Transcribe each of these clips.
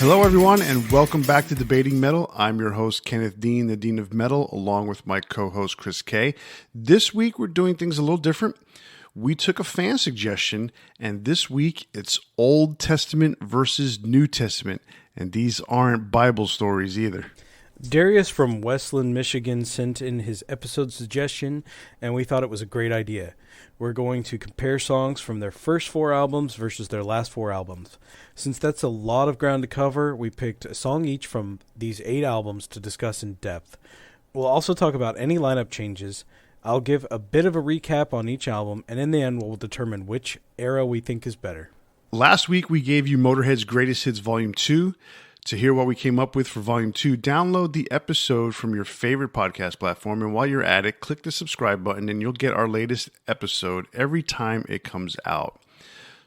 Hello, everyone, and welcome back to Debating Metal. I'm your host, Kenneth Dean, the Dean of Metal, along with my co-host, Chris Kay. This week, we're doing things a little different. We took a fan suggestion, and this week, it's Old Testament versus New Testament, and these aren't Bible stories either. Darius from Westland, Michigan sent in his episode suggestion, and we thought it was a great idea. We're going to compare songs from their first 4 albums versus their last 4 albums. Since that's a lot of ground to cover, we picked a song each from these 8 albums to discuss in depth. We'll also talk about any lineup changes. I'll give a bit of a recap on each album, and in the end, we'll determine which era we think is better. Last week, we gave you Motorhead's Greatest Hits Volume 2. To hear what we came up with for Volume 2, download the episode from your favorite podcast platform, and while you're at it, click the subscribe button, and you'll get our latest episode every time it comes out.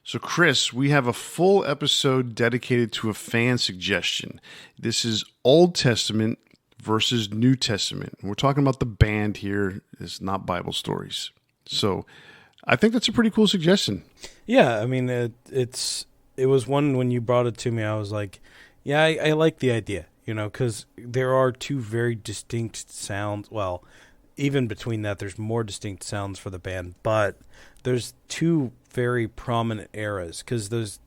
So, Chris, we have a full episode dedicated to a fan suggestion. This is Old Testament versus New Testament. We're talking about the band here. It's not Bible stories. So, I think that's a pretty cool suggestion. Yeah, I mean, it was one when you brought it to me, I was like, yeah, I like the idea, because there are 2 very distinct sounds. Well, even between that, there's more distinct sounds for the band, but there's 2 very prominent eras, because those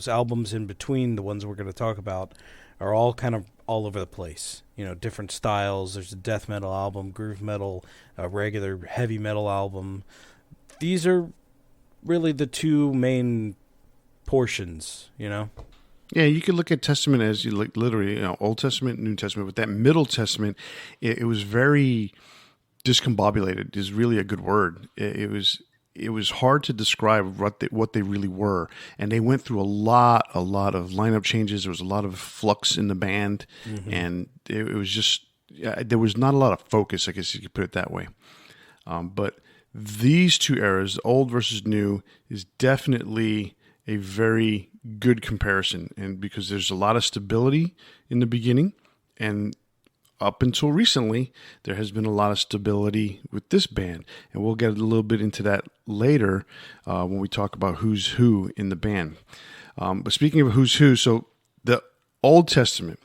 albums in between, the ones we're going to talk about, are all kind of all over the place. Different styles. There's a death metal album, groove metal, a regular heavy metal album. These are really the 2 main portions, Yeah, you could look at Testament as literally, Old Testament, New Testament, but that Middle Testament, it was very discombobulated. Is really a good word. It was hard to describe what they really were, and they went through a lot of lineup changes. There was a lot of flux in the band, and it was just there was not a lot of focus. I guess you could put it that way. But these 2 eras, old versus new, is definitely a very good comparison, and because there's a lot of stability in the beginning, and up until recently there has been a lot of stability with this band, and we'll get a little bit into that later when we talk about who's who in the band. But speaking of who's who, so the Old Testament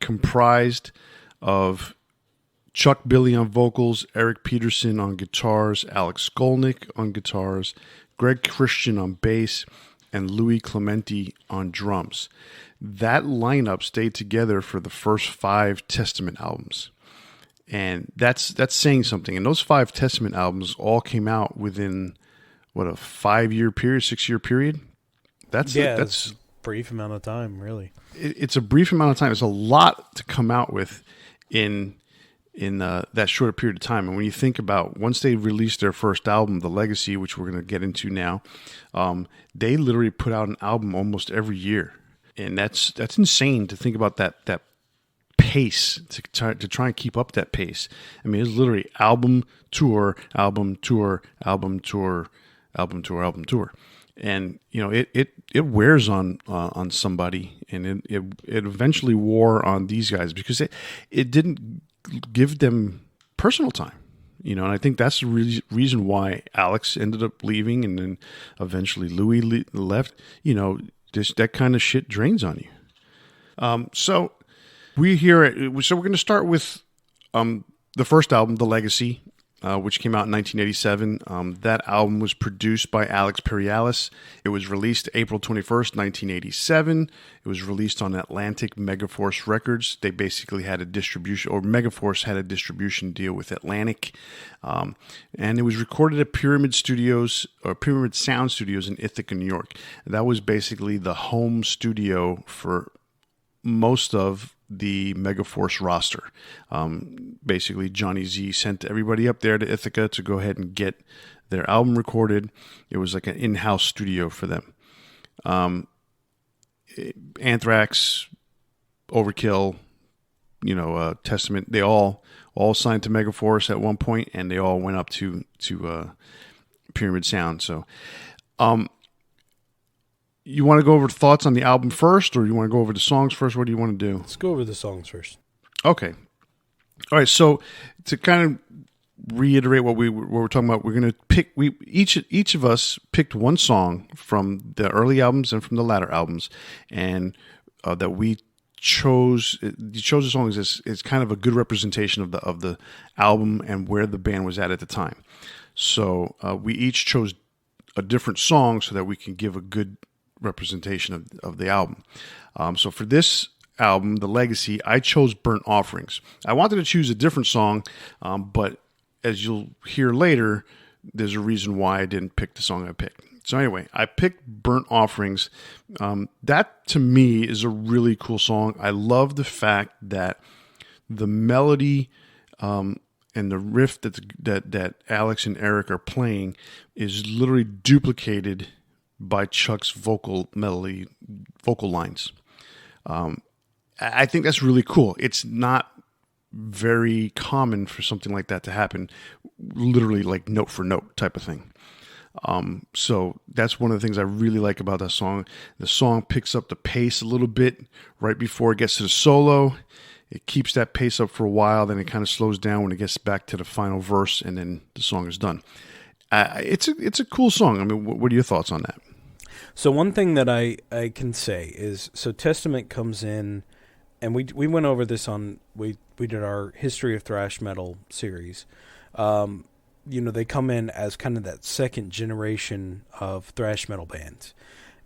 comprised of Chuck Billy on vocals, Eric Peterson on guitars, Alex Skolnick on guitars, Greg Christian on bass, and Louis Clemente on drums. That lineup stayed together for the first 5 Testament albums. And that's saying something. And those 5 Testament albums all came out within, a 5-year period, 6-year period? That's a brief amount of time, really. It's a brief amount of time. It's a lot to come out with in that short period of time. And when you think about once they released their first album, The Legacy, which we're going to get into now, they literally put out an album almost every year. And that's insane to think about that pace, to try and keep up that pace. I mean, it's literally album, tour, album, tour, album, tour, album, tour, album, tour. And, it wears on somebody, and it eventually wore on these guys because it didn't give them personal time, and I think that's the reason why Alex ended up leaving, and then eventually Louis left. That kind of shit drains on you. So we're going to start with the first album, The Legacy, which came out in 1987. That album was produced by Alex Perialis. It was released April 21st, 1987. It was released on Atlantic Megaforce Records. They basically had a distribution, or Megaforce had a distribution deal with Atlantic. And it was recorded at Pyramid Sound Studios in Ithaca, New York. That was basically the home studio for most of the Megaforce roster. Basically, Johnny Z sent everybody up there to Ithaca to go ahead and get their album recorded. It was like an in-house studio for them. Anthrax, Overkill, Testament, they all signed to Megaforce at one point, and they all went up to Pyramid Sound. So, you want to go over thoughts on the album first, or you want to go over the songs first? What do you want to do? Let's go over the songs first. Okay. All right. So to kind of reiterate what we're talking about, we're going to pick. Each of us picked one song from the early albums and from the latter albums, and that we chose. You chose the songs as it's kind of a good representation of the album and where the band was at the time. So we each chose a different song so that we can give a good representation of the album. So for this album, The Legacy, I chose Burnt Offerings. I wanted to choose a different song, but as you'll hear later, there's a reason why I didn't pick the song I picked. So anyway, I picked Burnt Offerings. That to me is a really cool song. I love the fact that the melody and the riff that Alex and Eric are playing is literally duplicated by Chuck's vocal lines. I think that's really cool. It's not very common for something like that to happen, literally like note for note type of thing. So that's one of the things I really like about that song. The song picks up the pace a little bit right before it gets to the solo. It keeps that pace up for a while, then it kind of slows down when it gets back to the final verse, and then the song is done. It's a cool song. I mean, what are your thoughts on that? So one thing that I can say is, so Testament comes in, and we went over this on, we did our History of Thrash Metal series. They come in as kind of that second generation of thrash metal bands.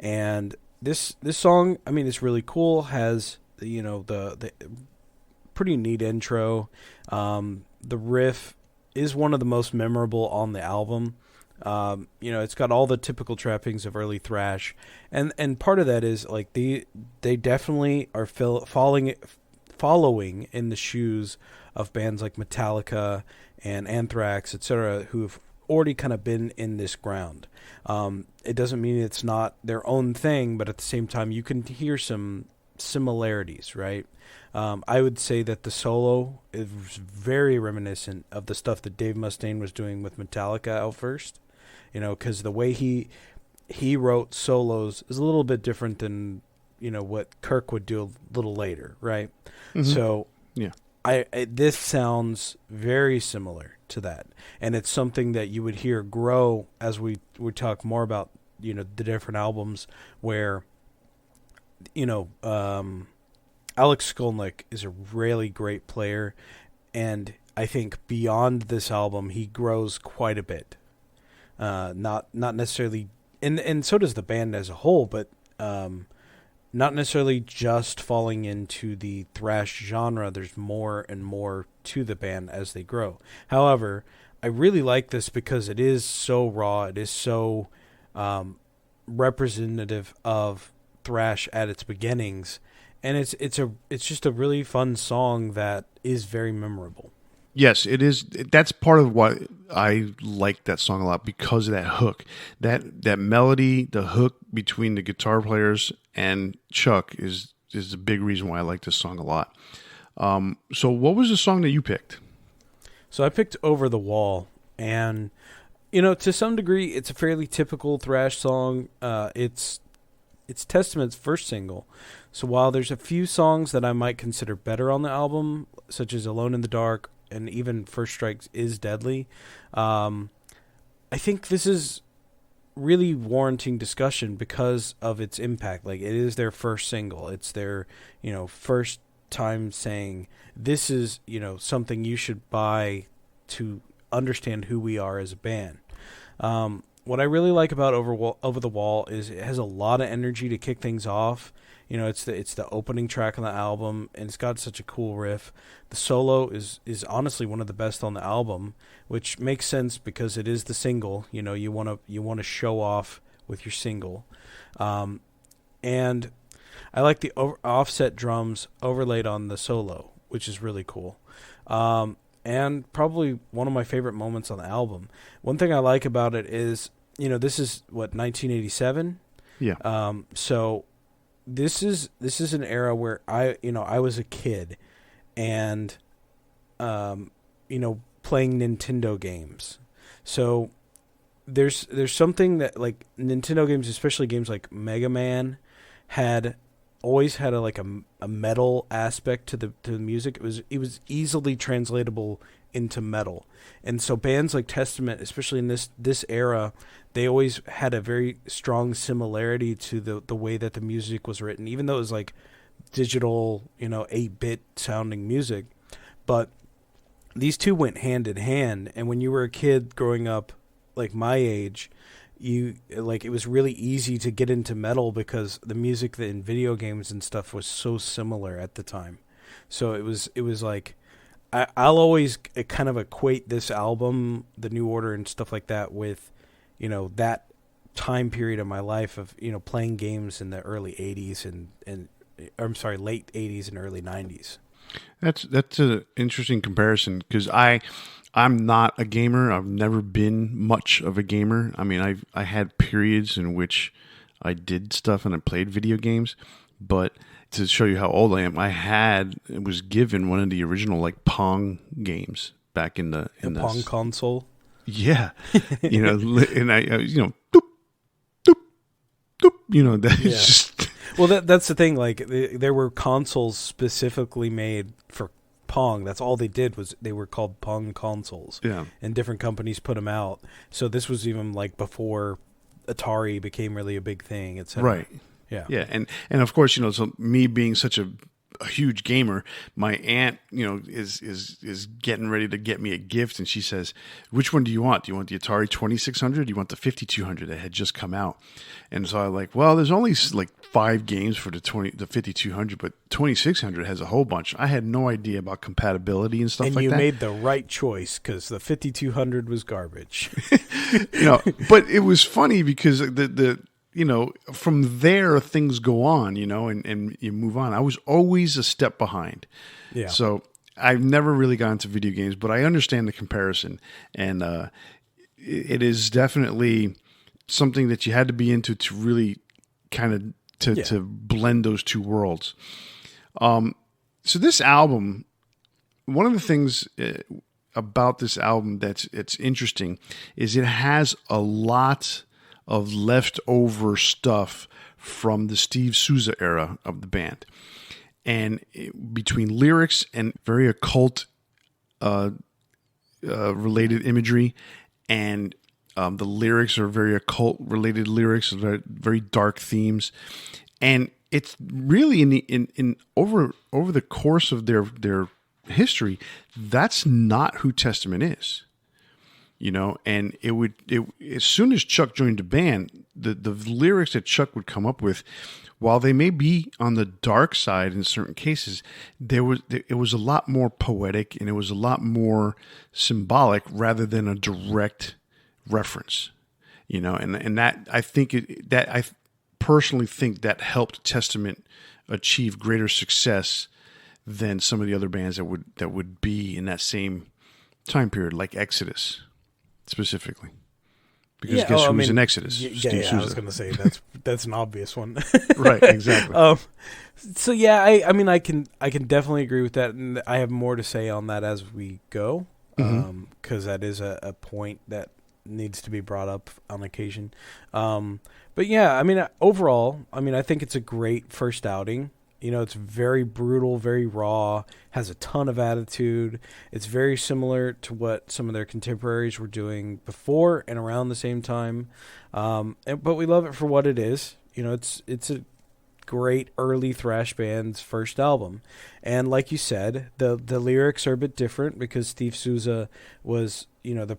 And this song, I mean, it's really cool, has, the pretty neat intro. The riff is one of the most memorable on the album. It's got all the typical trappings of early thrash, and part of that is like they definitely are following in the shoes of bands like Metallica and Anthrax, etc., who've already kind of been in this ground. It doesn't mean it's not their own thing, but at the same time, you can hear some similarities, right? I would say that the solo is very reminiscent of the stuff that Dave Mustaine was doing with Metallica at first, because the way he wrote solos is a little bit different than, what Kirk would do a little later, right? Mm-hmm. So yeah, this sounds very similar to that, and it's something that you would hear grow as we talk more about, the different albums where, Alex Skolnick is a really great player, and I think beyond this album, he grows quite a bit. Not necessarily, and so does the band as a whole, but not necessarily just falling into the thrash genre. There's more and more to the band as they grow. However, I really like this because it is so raw. It is so representative of thrash at its beginnings. And it's just a really fun song that is very memorable. Yes, it is. That's part of why I like that song a lot, because of that hook, that melody, the hook between the guitar players and Chuck is a big reason why I like this song a lot. So what was the song that you picked? So I picked Over the Wall, and to some degree, it's a fairly typical thrash song. It's Testament's first single. So while there's a few songs that I might consider better on the album, such as Alone in the Dark and even First Strike is Deadly, I think this is really warranting discussion because of its impact. Like, it is their first single. It's their, first time saying, this is, something you should buy to understand who we are as a band. What I really like about Over the Wall is it has a lot of energy to kick things off. It's the opening track on the album, and it's got such a cool riff. The solo is honestly one of the best on the album, which makes sense because it is the single. You want to show off with your single, and I like the offset drums overlaid on the solo, which is really cool. And probably one of my favorite moments on the album. One thing I like about it is, this is 1987. Yeah. So this is an era where I was a kid, and playing Nintendo games. So there's something that, like, Nintendo games, especially games like Mega Man, always had a metal aspect to the music. It was easily translatable into metal, and so bands like Testament, especially in this era, they always had a very strong similarity to the way that the music was written, even though it was like digital, 8-bit sounding music. But these two went hand in hand. And when you were a kid growing up, like my age, it was really easy to get into metal because the music in video games and stuff was so similar at the time. So it was like, I'll always kind of equate this album, The New Order and stuff like that, with, that time period of my life of, playing games in the early 80s and late 80s and early 90s. That's an interesting comparison because I'm not a gamer. I've never been much of a gamer. I mean, I had periods in which I did stuff and I played video games, but to show you how old I am, it was given one of the original like Pong games back in the Pong console. Yeah, and I doop doop doop. That's just. Well, that's the thing. Like, there were consoles specifically made for Pong. That's all they did was they were called Pong consoles. Yeah. And different companies put them out. So this was even like before Atari became really a big thing, etc. Right. Yeah. Yeah. And of course, so me being such a huge gamer, my aunt, is getting ready to get me a gift, and she says, "Which one do you want? Do you want the Atari 2600? Do you want the 5200 that had just come out?" And so I'm like, "Well, there's only like 5 games for the 5200, but 2600 has a whole bunch." I had no idea about compatibility and stuff like that. And you made the right choice because the 5200 was garbage. But it was funny because the from there things go on, and you move on. I was always a step behind. Yeah. So I've never really gotten into video games, but I understand the comparison. And it is definitely something that you had to be into to really kind of to blend those two worlds. So this album, one of the things about this album it's interesting is it has a lot of leftover stuff from the Steve Souza era of the band. And between lyrics and very occult related imagery, and the lyrics are very occult related lyrics, very, very dark themes. And it's really in over the course of their history, that's not who Testament is. And as soon as Chuck joined the band, the lyrics that Chuck would come up with, while they may be on the dark side in certain cases, it was a lot more poetic and it was a lot more symbolic rather than a direct reference. And that I personally think that helped Testament achieve greater success than some of the other bands that would be in that same time period, like Exodus. Specifically, because guess who was in Exodus? Steve Souza. I was going to say that's an obvious one, right? Exactly. So yeah, I can definitely agree with that, and I have more to say on that as we go, because that is a point that needs to be brought up on occasion. But yeah, overall, I think it's a great first outing. It's very brutal, very raw, has a ton of attitude. It's very similar to what some of their contemporaries were doing before and around the same time. But we love it for what it is. It's a great early thrash band's first album. And like you said, the lyrics are a bit different because Steve Souza was, the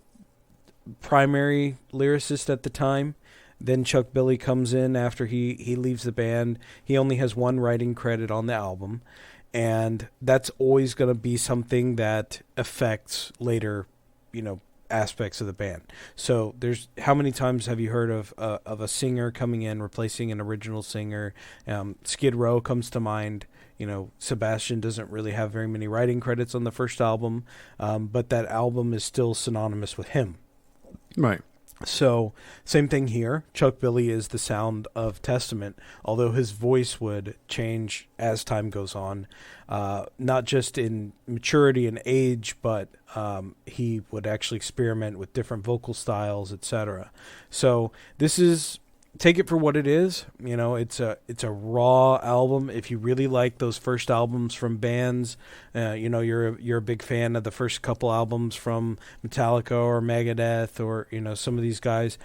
primary lyricist at the time. Then Chuck Billy comes in after he leaves the band. He only has one writing credit on the album. And that's always going to be something that affects later, aspects of the band. So how many times have you heard of a singer coming in, replacing an original singer? Skid Row comes to mind. Sebastian doesn't really have very many writing credits on the first album, but that album is still synonymous with him. Right. So, same thing here. Chuck Billy is the sound of Testament, although his voice would change as time goes on, not just in maturity and age, but he would actually experiment with different vocal styles, etc. So, this is, take it for what it is. It's a raw album. If you really like those first albums from bands, you're a big fan of the first couple albums from Metallica or Megadeth or some of these guys,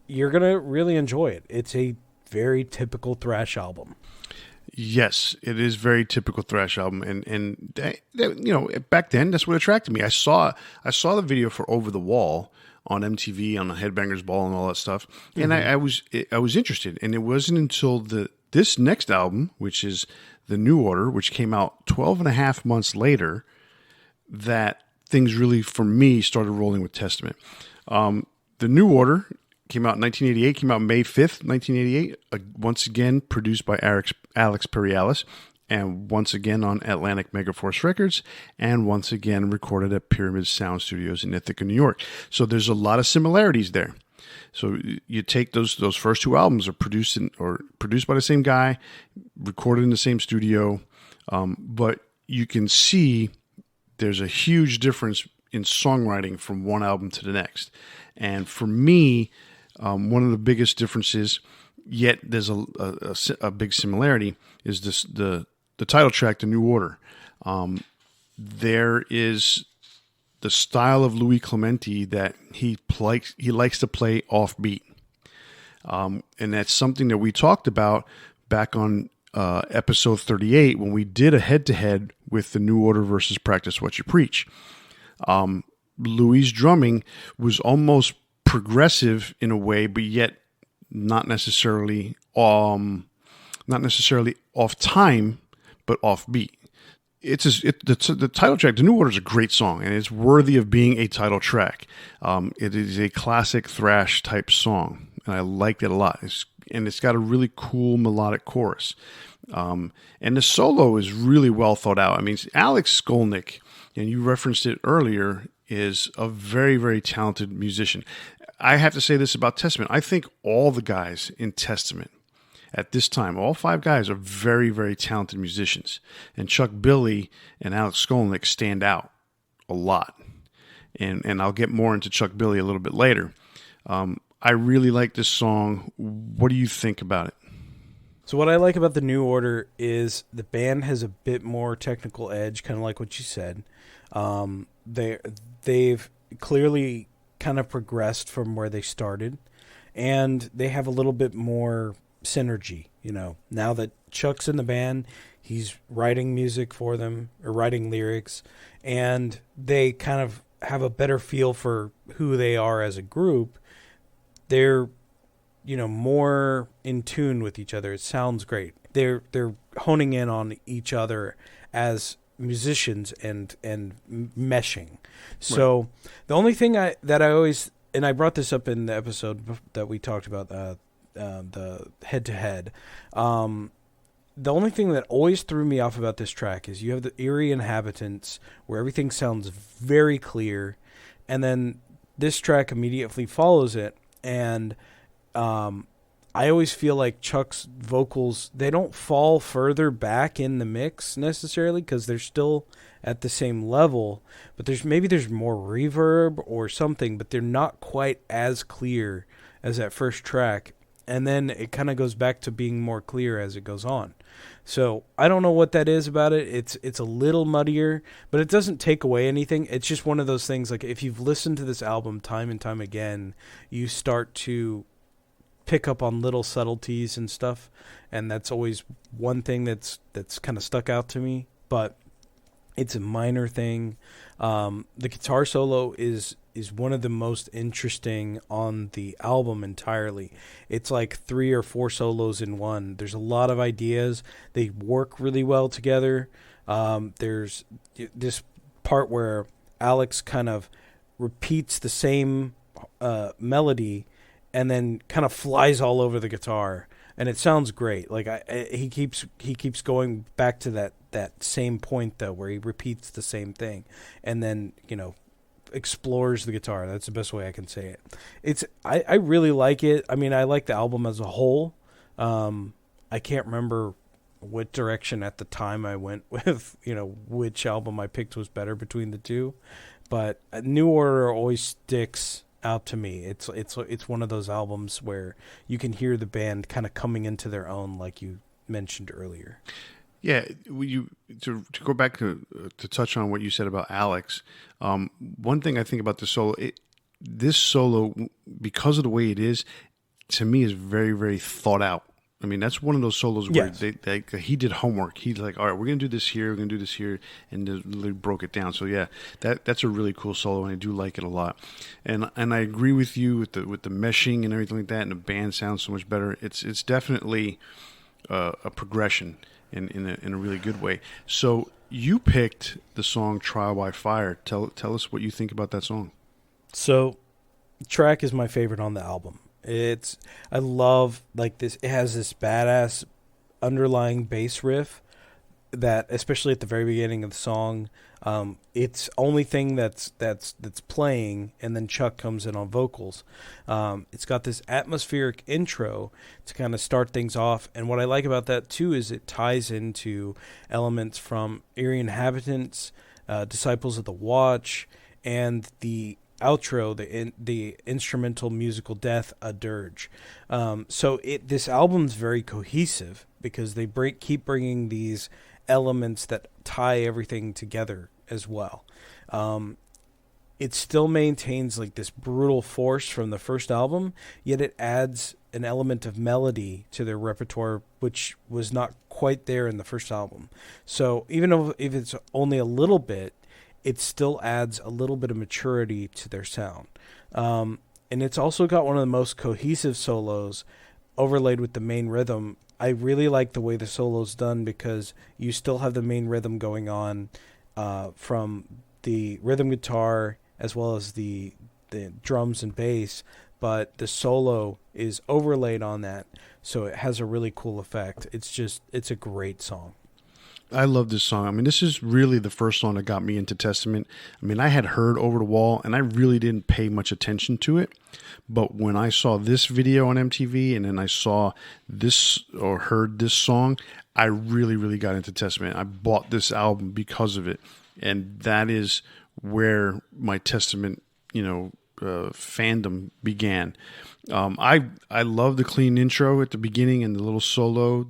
you're gonna really enjoy it. It's a very typical thrash album. Yes, it is very typical thrash album, and back then that's what attracted me. I saw the video for Over the Wall on MTV on the Headbangers Ball and all that stuff, and I was interested. And it wasn't until this next album, which is The New Order, which came out 12 and a half months later, that things really for me started rolling with Testament. The New Order came out in 1988, came out May 5th, 1988, once again produced by Alex Perialis, and once again on Atlantic Megaforce Records, and once again recorded at Pyramid Sound Studios in Ithaca, New York. So there's a lot of similarities there. So you take those first two albums are produced by the same guy, recorded in the same studio, but you can see there's a huge difference in songwriting from one album to the next. And for me, one of the biggest differences, yet there's a big similarity, is the title track, The New Order. There is the style of Louis Clemente that he likes to play offbeat. And that's something that we talked about back on episode 38 when we did a head-to-head with The New Order versus Practice What You Preach. Louis' drumming was almost progressive in a way, but yet not necessarily off time, but off beat. The title track, The New Order, is a great song, and it's worthy of being a title track. It is a classic thrash type song, and I liked it a lot. It's got a really cool melodic chorus, and the solo is really well thought out. I mean, Alex Skolnick, and you referenced it earlier, is a very, very talented musician. I have to say this about Testament. I think all the guys in Testament at this time, all five guys are very, very talented musicians. And Chuck Billy and Alex Skolnick stand out a lot. And I'll get more into Chuck Billy a little bit later. I really like this song. What do you think about it? So what I like about The New Order is the band has a bit more technical edge, kind of like what you said. They've clearly kind of progressed from where they started, and they have a little bit more synergy. Now that Chuck's in the band, he's writing music for them, or writing lyrics, and they kind of have a better feel for who they are as a group. They're more in tune with each other. It sounds great. They're honing in on each other as musicians and meshing. So right. The only thing that I always, and I brought this up in the episode that we talked about the head-to-head, the only thing that always threw me off about this track is you have the eerie inhabitants where everything sounds very clear, and then this track immediately follows it, and I always feel like Chuck's vocals, they don't fall further back in the mix necessarily because they're still at the same level, but there's more reverb or something, but they're not quite as clear as that first track. And then it kind of goes back to being more clear as it goes on. So I don't know what that is about it. It's a little muddier, but it doesn't take away anything. It's just one of those things, like if you've listened to this album time and time again, you start to pick up on little subtleties and stuff, and that's always one thing that's kind of stuck out to me, but it's a minor thing. The guitar solo is one of the most interesting on the album entirely. It's like 3 or 4 solos in one. There's a lot of ideas. They work really well together. There's this part where Alex kind of repeats the same melody and then kind of flies all over the guitar, and it sounds great. Like he keeps going back to that same point though, where he repeats the same thing, and then explores the guitar. That's the best way I can say it. I really like it. I mean, I like the album as a whole. I can't remember what direction at the time I went with, which album I picked was better between the two, but New Order always sticks out to me. It's one of those albums where you can hear the band kind of coming into their own, like you mentioned earlier. Yeah, to go back to touch on what you said about Alex. One thing I think about this solo, because of the way it is, to me is very, very thought out. I mean, that's one of those solos where Yes. he did homework. He's like, all right, we're going to do this here, we're going to do this here, and they broke it down. So yeah, that's a really cool solo, and I do like it a lot. And I agree with you with the meshing and everything like that, and the band sounds so much better. It's definitely a progression in a really good way. So you picked the song "Trial by Fire." Tell us what you think about that song. So, track is my favorite on the album. I love like this. It has this badass underlying bass riff that, especially at the very beginning of the song, it's only thing that's playing, and then Chuck comes in on vocals. It's got this atmospheric intro to kind of start things off, and what I like about that too is it ties into elements from Eerie Inhabitants, Disciples of the Watch, and the outro, the instrumental musical death, A Dirge. So this album's very cohesive because they keep bringing these elements that tie everything together as well. It still maintains like this brutal force from the first album, yet it adds an element of melody to their repertoire, which was not quite there in the first album. So even if it's only a little bit, it still adds a little bit of maturity to their sound. And it's also got one of the most cohesive solos overlaid with the main rhythm. I really like the way the solo's done because you still have the main rhythm going on from the rhythm guitar as well as the drums and bass, but the solo is overlaid on that, so it has a really cool effect. It's a great song. I love this song. I mean, this is really the first song that got me into Testament. I mean, I had heard Over the Wall, and I really didn't pay much attention to it. But when I saw this video on MTV, and then I saw this or heard this song, I really, really got into Testament. I bought this album because of it. And that is where my Testament, fandom began. I love the clean intro at the beginning and the little solo.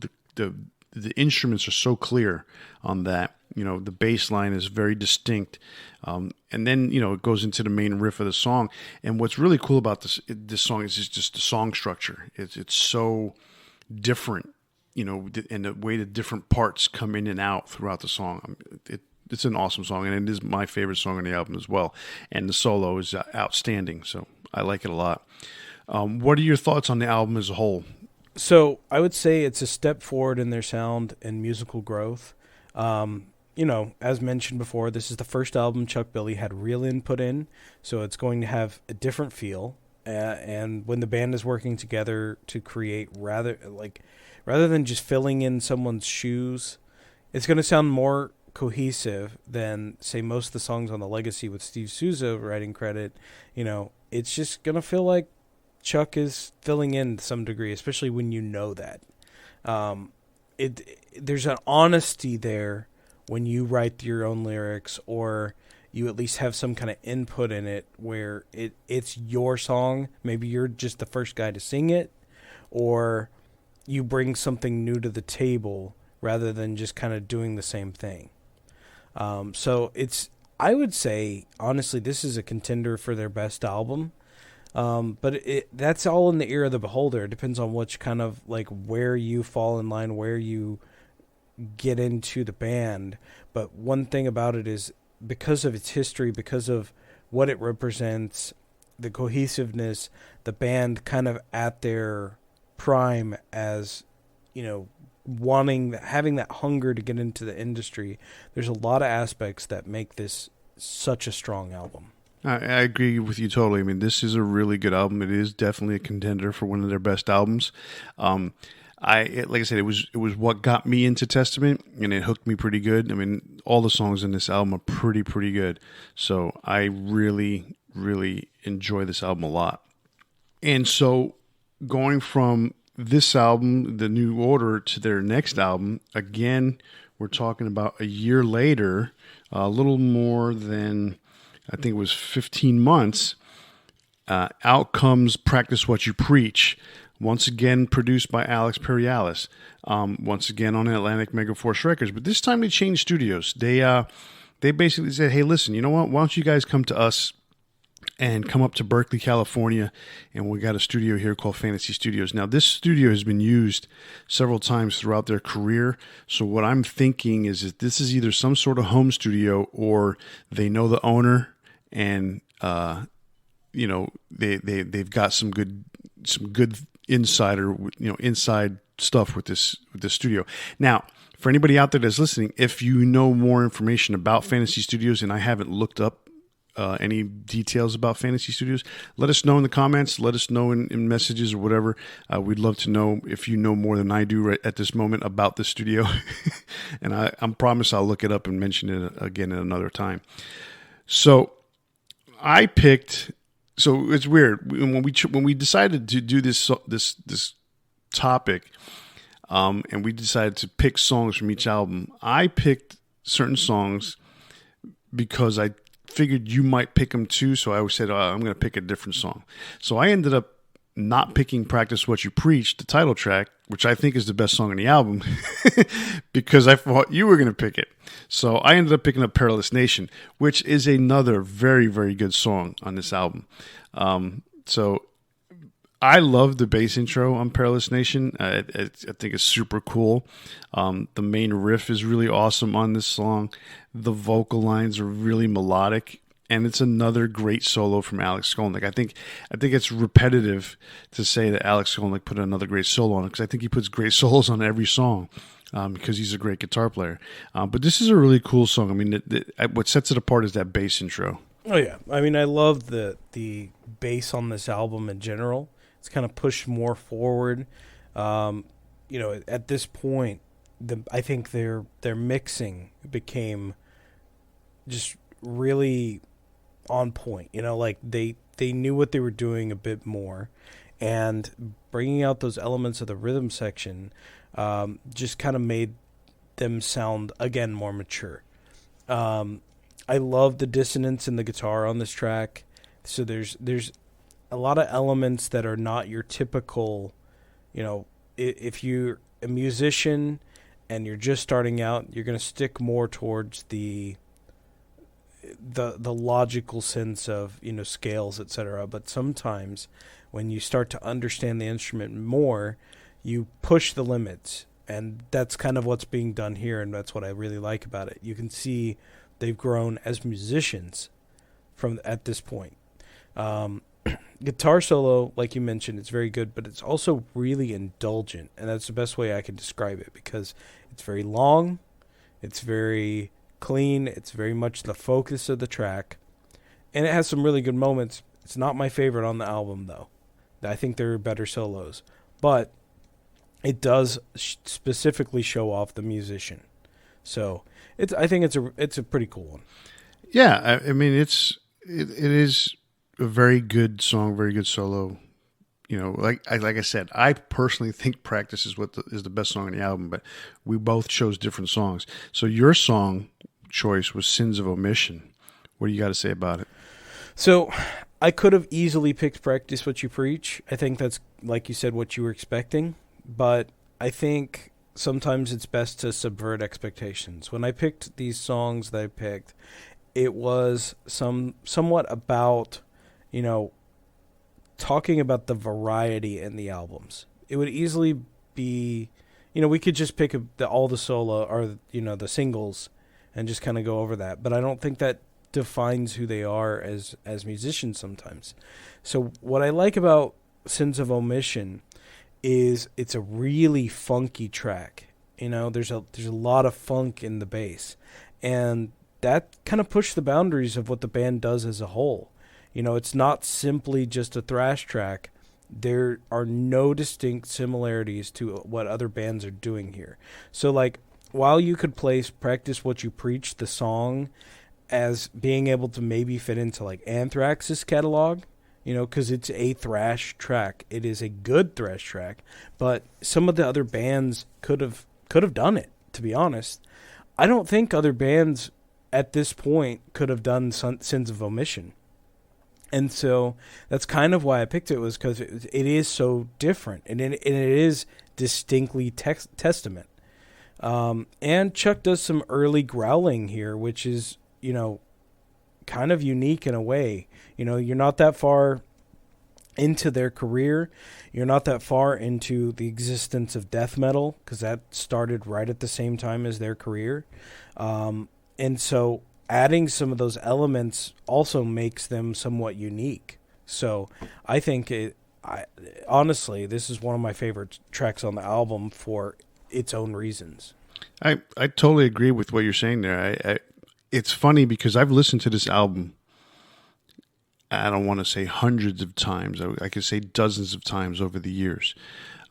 The instruments are so clear on that. The bass line is very distinct. And then, it goes into the main riff of the song. And what's really cool about this song is just the song structure. It's so different, and the way the different parts come in and out throughout the song. It's an awesome song, and it is my favorite song on the album as well. And the solo is outstanding, so I like it a lot. What are your thoughts on the album as a whole? So I would say it's a step forward in their sound and musical growth. As mentioned before, this is the first album Chuck Billy had real input in, so it's going to have a different feel. And when the band is working together to create, rather than just filling in someone's shoes, it's going to sound more cohesive than, say, most of the songs on the Legacy with Steve Souza writing credit. It's just going to feel like Chuck is filling in to some degree, especially when you know that. There's an honesty there when you write your own lyrics, or you at least have some kind of input in it where it's your song. Maybe you're just the first guy to sing it, or you bring something new to the table rather than just kind of doing the same thing. I would say, honestly, this is a contender for their best album. But that's all in the ear of the beholder. It depends on which kind of, where you fall in line, where you get into the band. But one thing about it is, because of its history, because of what it represents, the cohesiveness, the band kind of at their prime as, having that hunger to get into the industry. There's a lot of aspects that make this such a strong album. I agree with you totally. I mean, this is a really good album. It is definitely a contender for one of their best albums. Like I said, it was what got me into Testament, and it hooked me pretty good. I mean, all the songs in this album are pretty good. So I really, really enjoy this album a lot. And so going from this album, The New Order, to their next album, again, we're talking about a year later, a little more than, I think it was 15 months, out comes Practice What You Preach, once again produced by Alex Perialis, once again on Atlantic Megaforce Records. But this time they changed studios. They basically said, hey, listen, you know what? Why don't you guys come to us and come up to Berkeley, California, and we got a studio here called Fantasy Studios. Now, this studio has been used several times throughout their career, so what I'm thinking is that this is either some sort of home studio or they know the owner, and they've got some good inside stuff with this studio. Now, for anybody out there that's listening, if you know more information about Fantasy Studios, and I haven't looked up any details about Fantasy Studios, let us know in the comments. Let us know in messages or whatever. We'd love to know if you know more than I do right at this moment about the studio. And I promise I'll look it up and mention it again at another time. So I picked. So it's weird when we decided to do this topic, and we decided to pick songs from each album. I picked certain songs because I figured you might pick them too, so I said, I'm going to pick a different song. So I ended up not picking Practice What You Preach, the title track, which I think is the best song on the album, because I thought you were going to pick it. So I ended up picking up Perilous Nation, which is another very, very good song on this album. So I love the bass intro on Perilous Nation. I think it's super cool. The main riff is really awesome on this song. The vocal lines are really melodic, and it's another great solo from Alex Skolnick. I think it's repetitive to say that Alex Skolnick put another great solo on it, because I think he puts great solos on every song, because he's a great guitar player. But this is a really cool song. I mean, what sets it apart is that bass intro. Oh yeah, I mean, I love the bass on this album in general. It's kind of pushed more forward. At this point, I think their mixing became just really on point. Like they knew what they were doing a bit more, and bringing out those elements of the rhythm section just kind of made them sound again more mature. I love the dissonance in the guitar on this track. So there's a lot of elements that are not your typical, if you're a musician and you're just starting out, you're going to stick more towards the logical sense of, scales, etc. But sometimes when you start to understand the instrument more, you push the limits, and that's kind of what's being done here, and that's what I really like about it. You can see they've grown as musicians at this point. Guitar solo, like you mentioned, it's very good, but it's also really indulgent, and that's the best way I can describe it, because it's very long, it's very clean, it's very much the focus of the track, and it has some really good moments. It's not my favorite on the album, though. I think there are better solos, but it does specifically show off the musician. So I think it's a pretty cool one. Yeah, I mean it is a very good song, very good solo. Like I said, I personally think Practice is is the best song on the album, but we both chose different songs. So your song choice was Sins of Omission. What do you got to say about it? So I could have easily picked Practice What You Preach. I think that's, like you said, what you were expecting, but I think sometimes it's best to subvert expectations. When I picked these songs that I picked, it was somewhat about, talking about the variety in the albums. It would easily be, we could just pick all the solo or, the singles and just kind of go over that. But I don't think that defines who they are as musicians sometimes. So what I like about Sins of Omission is it's a really funky track. There's a lot of funk in the bass, and that kind of pushed the boundaries of what the band does as a whole. It's not simply just a thrash track. There are no distinct similarities to what other bands are doing here. So, like, while you could place Practice What You Preach, the song, as being able to maybe fit into, like, Anthrax's catalog, because it's a thrash track. It is a good thrash track, but some of the other bands could have done it, to be honest. I don't think other bands at this point could have done Sins of Omission. And so that's kind of why I picked it, was because it is so different, and it is distinctly Testament. And Chuck does some early growling here, which is, kind kind of unique in a way. You know, you're not that far into their career. You're not that far into the existence of death metal, because that started right at the same time as their career. And so adding some of those elements also makes them somewhat unique. So I think honestly, this is one of my favorite tracks on the album for its own reasons. I totally agree with what you're saying there. It's funny because I've listened to this album, I don't want to say hundreds of times. I could say dozens of times over the years.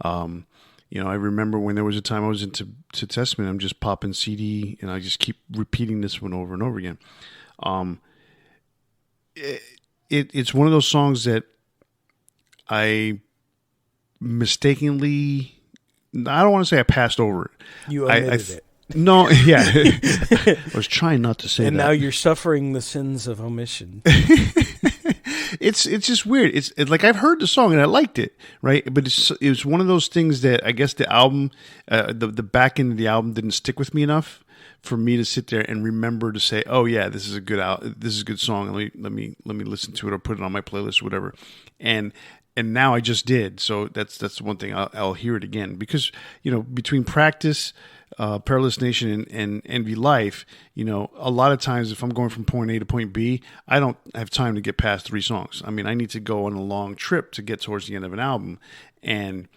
You know, I remember when there was a time I was into Testament, I'm just popping CD and I just keep repeating this one over and over again. It's one of those songs that I mistakenly, I don't want to say I passed over it. You omitted it. No, yeah. I was trying not to say and that. And now you're suffering the sins of omission. It's just weird. It's like I've heard the song and I liked it, right? But it was one of those things that I guess the album, the back end of the album didn't stick with me enough for me to sit there and remember to say, "Oh yeah, this is a good song. Let me listen to it or put it on my playlist or whatever." And now I just did. So that's one thing. I'll hear it again because, you know, between Practice, Perilous Nation, and Envy Life, you know, a lot of times if I'm going from point A to point B, I don't have time to get past 3 songs. I mean, I need to go on a long trip to get towards the end of an album. And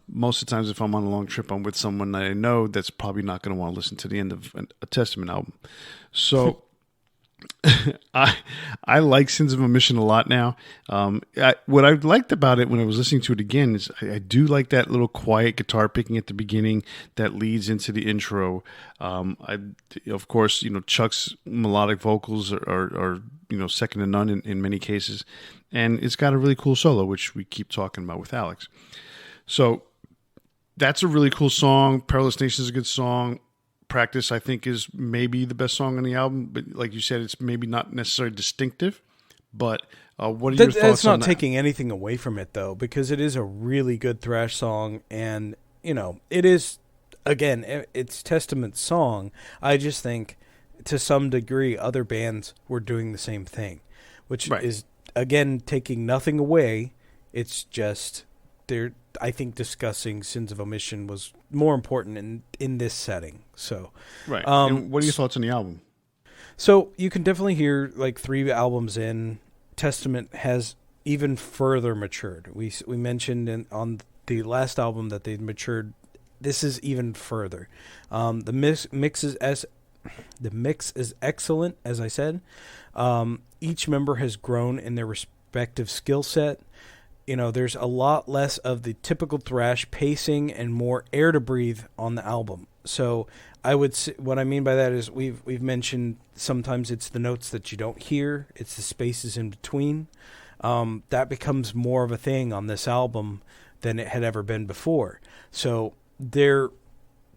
most of the times if I'm on a long trip, I'm with someone that I know that's probably not going to want to listen to the end of a Testament album. So I like Sins of Omission a lot now. What I liked about it when I was listening to it again is I do like that little quiet guitar picking at the beginning that leads into the intro. Of course, you know, Chuck's melodic vocals are you know, second to none in many cases, and it's got a really cool solo, which we keep talking about with Alex. So that's a really cool song. Perilous Nation is a good song. Practice, I think, is maybe the best song on the album, but like you said, it's maybe not necessarily distinctive. But what are your thoughts on that? That's not taking anything away from it, though, because it is a really good thrash song, and, you know, it is, again, it's Testament's song. I just think, to some degree, other bands were doing the same thing, which is, again, taking nothing away. It's just, I think discussing Sins of Omission was more important in this setting. So, right. And what are your thoughts on the album? So you can definitely hear, like, 3 albums in, Testament has even further matured. We mentioned on the last album that they'd matured. This is even further. The mix is excellent, as I said. Each member has grown in their respective skill set. You know, there's a lot less of the typical thrash pacing and more air to breathe on the album. So I would say, what I mean by that is we've mentioned sometimes it's the notes that you don't hear, it's the spaces in between. That becomes more of a thing on this album than it had ever been before. So they're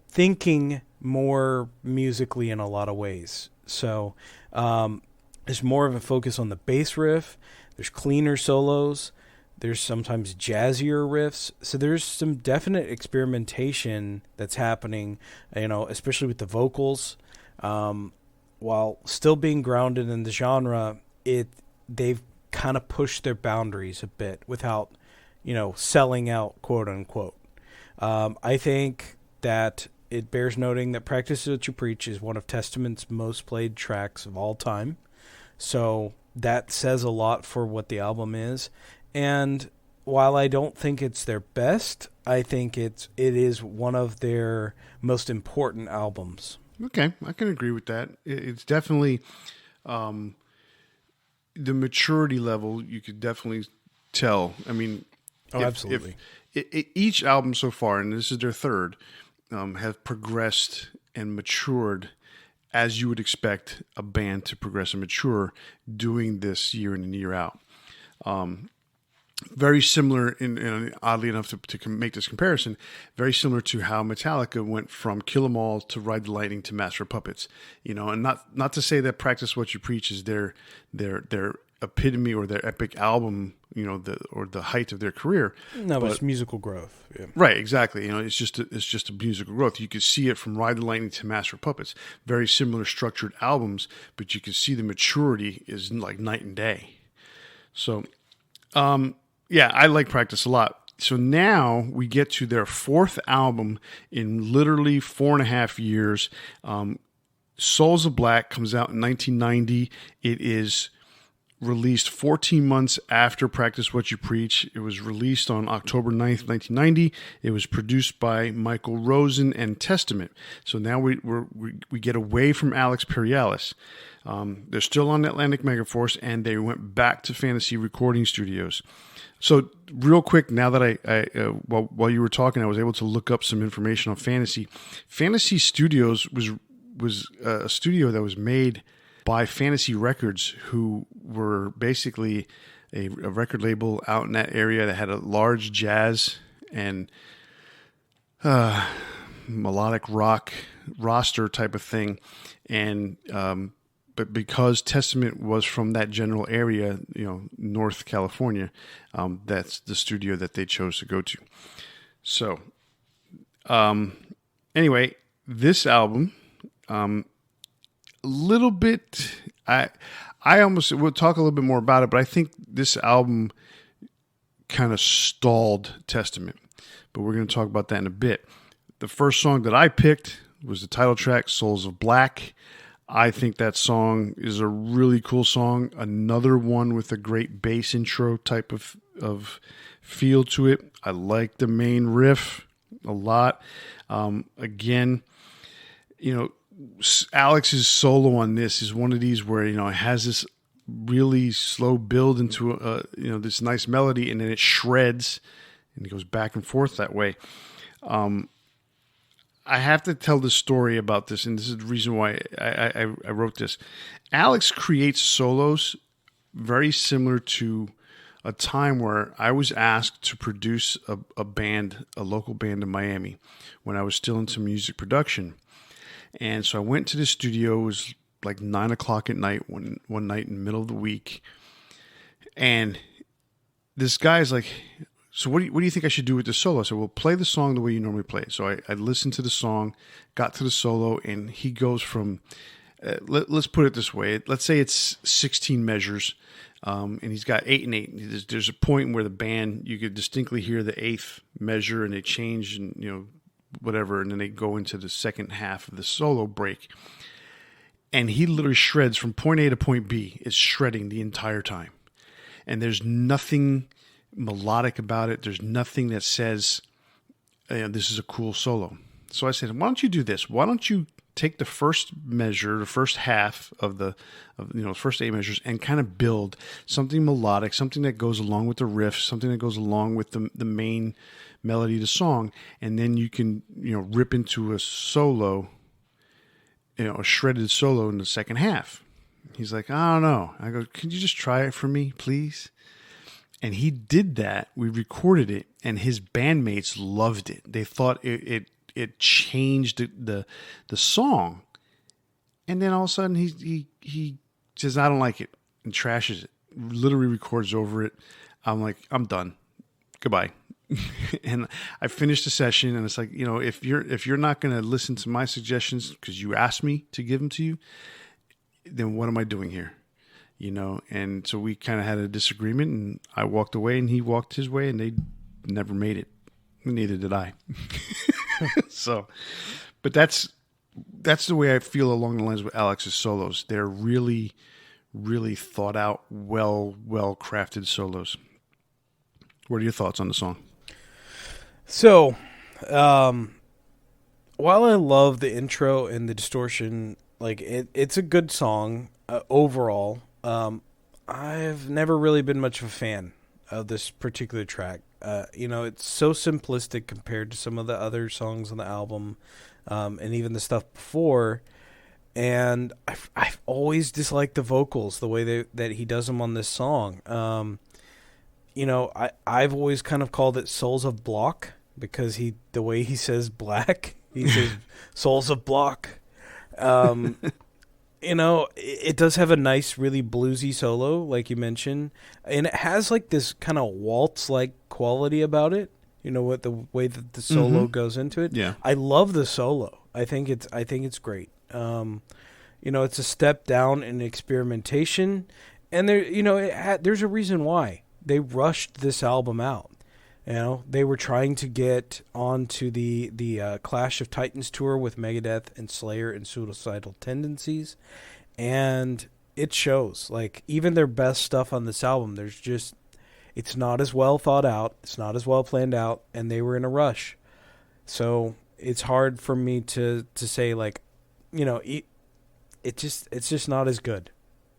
thinking more musically in a lot of ways. So there's more of a focus on the bass riff. There's cleaner solos. There's sometimes jazzier riffs. So there's some definite experimentation that's happening, you know, especially with the vocals. While still being grounded in the genre, they've kind of pushed their boundaries a bit without, you know, selling out, quote unquote. I think that it bears noting that Practice What You Preach is one of Testament's most played tracks of all time. So that says a lot for what the album is. And while I don't think it's their best, I think it is one of their most important albums. Okay, I can agree with that. It's definitely the maturity level. You could definitely tell. I mean, absolutely. Each album so far, and this is their third, have progressed and matured as you would expect a band to progress and mature doing this year in and year out. Very similar, in oddly enough to make this comparison, very similar to how Metallica went from Kill 'Em All to Ride the Lightning to Master of Puppets. You know, and not to say that Practice What You Preach is their epitome or their epic album, or the height of their career. No, but it's musical growth. Yeah. Right, exactly. It's just a musical growth. You could see it from Ride the Lightning to Master of Puppets. Very similar structured albums, but you can see the maturity is like night and day. So, yeah, I like Practice a lot. So now we get to their fourth album in literally 4.5 years. Souls of Black comes out in 1990. It is released 14 months after Practice What You Preach. It was released on October 9th, 1990. It was produced by Michael Rosen and Testament. So now we get away from Alex Perialis. They're still on Atlantic Megaforce, and they went back to Fantasy Recording Studios. So real quick, now that while you were talking, I was able to look up some information on Fantasy. Fantasy Studios was a studio that was made by Fantasy Records, who were basically a record label out in that area that had a large jazz and melodic rock roster type of thing. And but because Testament was from that general area, North California, that's the studio that they chose to go to. So anyway, this album, little bit, I almost, we'll talk a little bit more about it, but I think this album kind of stalled Testament, but we're going to talk about that in a bit. The first song that I picked was the title track, Souls of Black. I think that song is a really cool song. Another one with a great bass intro type of feel to it. I like the main riff a lot. Again, Alex's solo on this is one of these where, it has this really slow build into this nice melody, and then it shreds and it goes back and forth that way. I have to tell the story about this, and this is the reason why I wrote this. Alex creates solos very similar to a time where I was asked to produce a band, a local band in Miami, when I was still into music production. And so I went to the studio. It was like 9 o'clock at night one night in the middle of the week. And this guy's like, so what do you think I should do with the solo? I said, well, play the song the way you normally play it. So I listened to the song, got to the solo, and he goes from, let's put it this way. Let's say it's 16 measures, and he's got 8 and 8. There's a point where the band, you could distinctly hear the 8th measure, and they change, and whatever, and then they go into the second half of the solo break. And he literally shreds from point A to point B. It's shredding the entire time. And there's nothing melodic about it. There's nothing that says, this is a cool solo. So I said, why don't you do this? Why don't you take the first measure, the first half of the first 8 measures, and kind of build something melodic, something that goes along with the riff, something that goes along with the main melody of the song, and then you can rip into a solo, a shredded solo in the second half. He's like, I don't know. I go, can you just try it for me, please? And he did that. We recorded it, and his bandmates loved it. They thought it changed the song. And then all of a sudden he says, I don't like it, and trashes it. Literally records over it. I'm like, I'm done. Goodbye. And I finished the session, and it's like, if you're not going to listen to my suggestions because you asked me to give them to you, then what am I doing here? And so we kind of had a disagreement, and I walked away and he walked his way, and they never made it. Neither did I. So, but that's the way I feel along the lines with Alex's solos. They're really, really thought out, well crafted solos. What are your thoughts on the song? So, while I love the intro and the distortion, like it's a good song overall. I've never really been much of a fan of this particular track. It's so simplistic compared to some of the other songs on the album, and even the stuff before. And I've always disliked the vocals, the way that he does them on this song. I've always kind of called it Souls of Block, because the way he says black, he says Souls of Block. It does have a nice, really bluesy solo, like you mentioned, and it has like this kind of waltz-like quality about it. What the way that the solo goes into it. Yeah. I love the solo. I think it's great. It's a step down in experimentation, and there's a reason why they rushed this album out. They were trying to get onto the Clash of Titans tour with Megadeth and Slayer and Suicidal Tendencies, and it shows. Like, even their best stuff on this album, it's not as well thought out, it's not as well planned out, and they were in a rush. So it's hard for me to say, like, it's just not as good.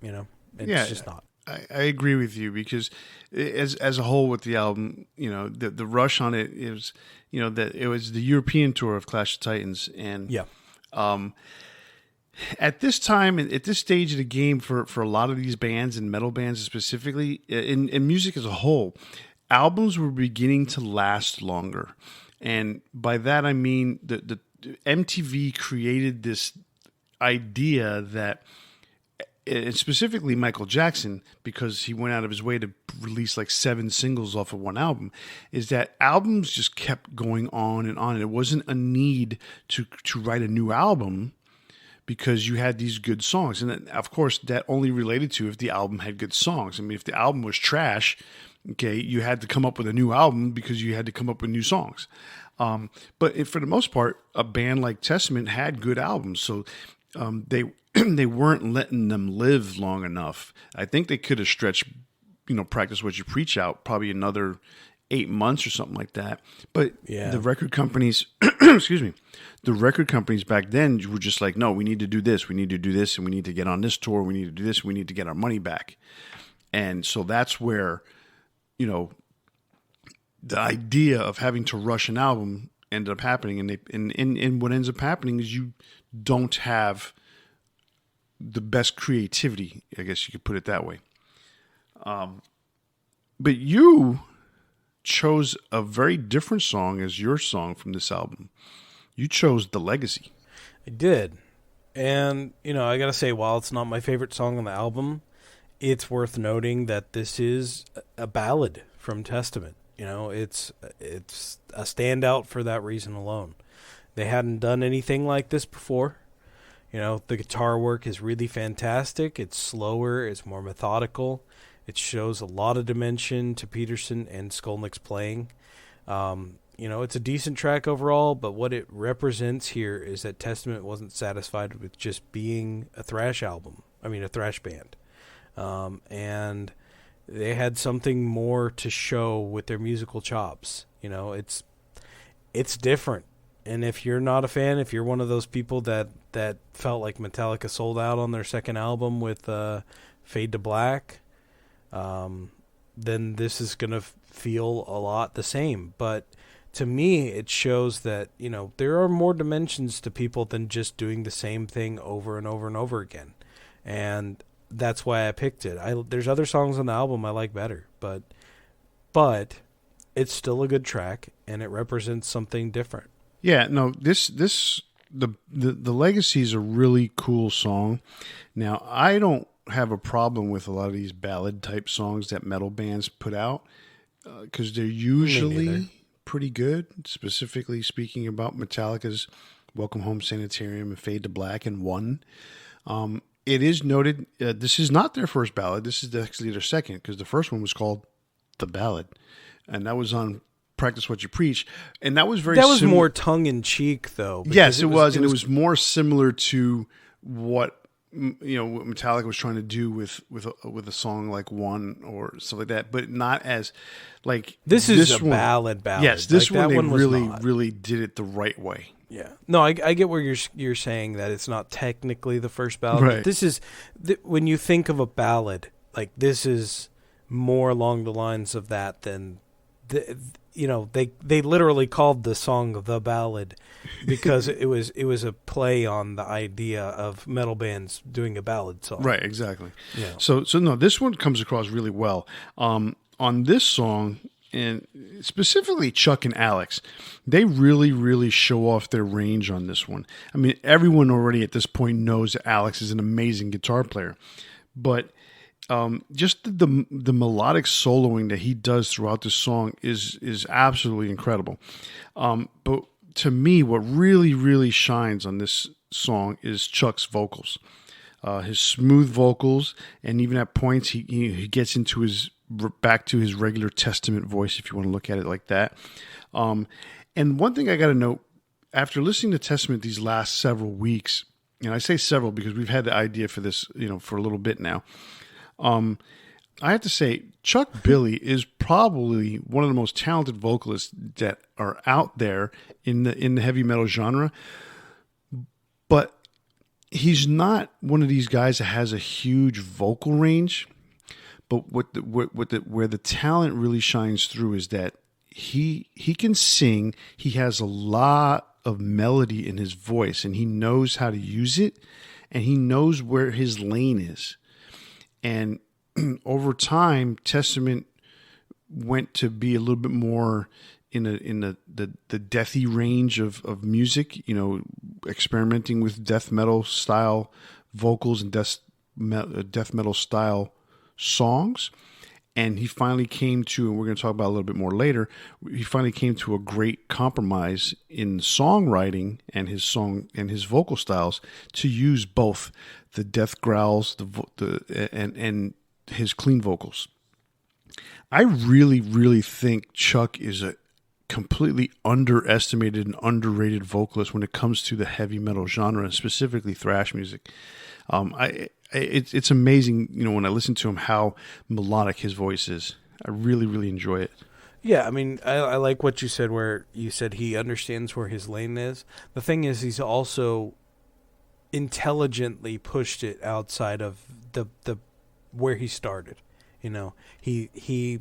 It's just not. I agree with you, because as a whole with the album, the rush on it is, that it was the European tour of Clash of Titans, and at this time, at this stage of the game, for a lot of these bands and metal bands specifically, in music as a whole, albums were beginning to last longer, and by that I mean the MTV created this idea that. And specifically Michael Jackson, because he went out of his way to release like 7 singles off of one album, is that albums just kept going on and on. And it wasn't a need to write a new album because you had these good songs. And then, of course, that only related to if the album had good songs. I mean, if the album was trash, okay, you had to come up with a new album because you had to come up with new songs. But for the most part, a band like Testament had good albums. So they weren't letting them live long enough. I think they could have stretched, Practice What You Preach out probably another 8 months or something like that. But the record companies, excuse me, the record companies back then were just like, no, we need to do this, we need to do this, and we need to get on this tour, we need to do this, we need to get our money back. And so that's where, the idea of having to rush an album ended up happening. And what ends up happening is you don't have the best creativity, I guess you could put it that way. But you chose a very different song as your song from this album. You chose The Legacy. I did. And, I gotta say, while it's not my favorite song on the album, it's worth noting that this is a ballad from Testament. It's a standout for that reason alone. They hadn't done anything like this before. The guitar work is really fantastic. It's slower. It's more methodical. It shows a lot of dimension to Peterson and Skolnick's playing. It's a decent track overall, but what it represents here is that Testament wasn't satisfied with just being a thrash band. And they had something more to show with their musical chops. It's different. And if you're not a fan, if you're one of those people that felt like Metallica sold out on their second album with Fade to Black, then this is going to feel a lot the same. But to me, it shows that, there are more dimensions to people than just doing the same thing over and over and over again. And that's why I picked it. There's other songs on the album I like better, but it's still a good track, and it represents something different. Yeah, no, the Legacy is a really cool song. Now, I don't have a problem with a lot of these ballad type songs that metal bands put out because they're usually pretty good. Specifically speaking about Metallica's Welcome Home Sanitarium and Fade to Black and One. It is noted this is not their first ballad. This is actually their second, because the first one was called The Ballad, and that was on Practice What You Preach, and that was more tongue in cheek, though. Yes, it was, and it was more similar to what what Metallica was trying to do with a song like One or stuff like that, but not as like this is a ballad. Yes, this one they really did it the right way. Yeah, no, I get where you're saying that it's not technically the first ballad. Right. But this is when you think of a ballad, like this is more along the lines of that than they literally called the song The Ballad because it was a play on the idea of metal bands doing a ballad song. Right, exactly. Yeah. So no, this one comes across really well. On this song, and specifically Chuck and Alex, they really, really show off their range on this one. I mean, everyone already at this point knows that Alex is an amazing guitar player, but just the melodic soloing that he does throughout the song is absolutely incredible. But to me, what really, really shines on this song is Chuck's vocals. His smooth vocals, and even at points he gets into his back to his regular Testament voice, if you want to look at it like that. And one thing I got to note, after listening to Testament these last several weeks, and I say several because we've had the idea for this, for a little bit now. I have to say, Chuck Billy is probably one of the most talented vocalists that are out there in the heavy metal genre. But he's not one of these guys that has a huge vocal range. But where the talent really shines through is that he can sing. He has a lot of melody in his voice, and he knows how to use it, and he knows where his lane is. And over time, Testament went to be a little bit more in the deathy range of music, experimenting with death metal style vocals and death metal style songs. And he finally came to, and we're going to talk about a little bit more later, he finally came to a great compromise in songwriting and his vocal styles to use both the death growls and his clean vocals. I really, really think Chuck is a completely underestimated and underrated vocalist when it comes to the heavy metal genre, and specifically thrash music. It's amazing, when I listen to him, how melodic his voice is. I really, really enjoy it. Yeah, I mean, I like what you said, where you said he understands where his lane is. The thing is, he's also intelligently pushed it outside of the where he started. He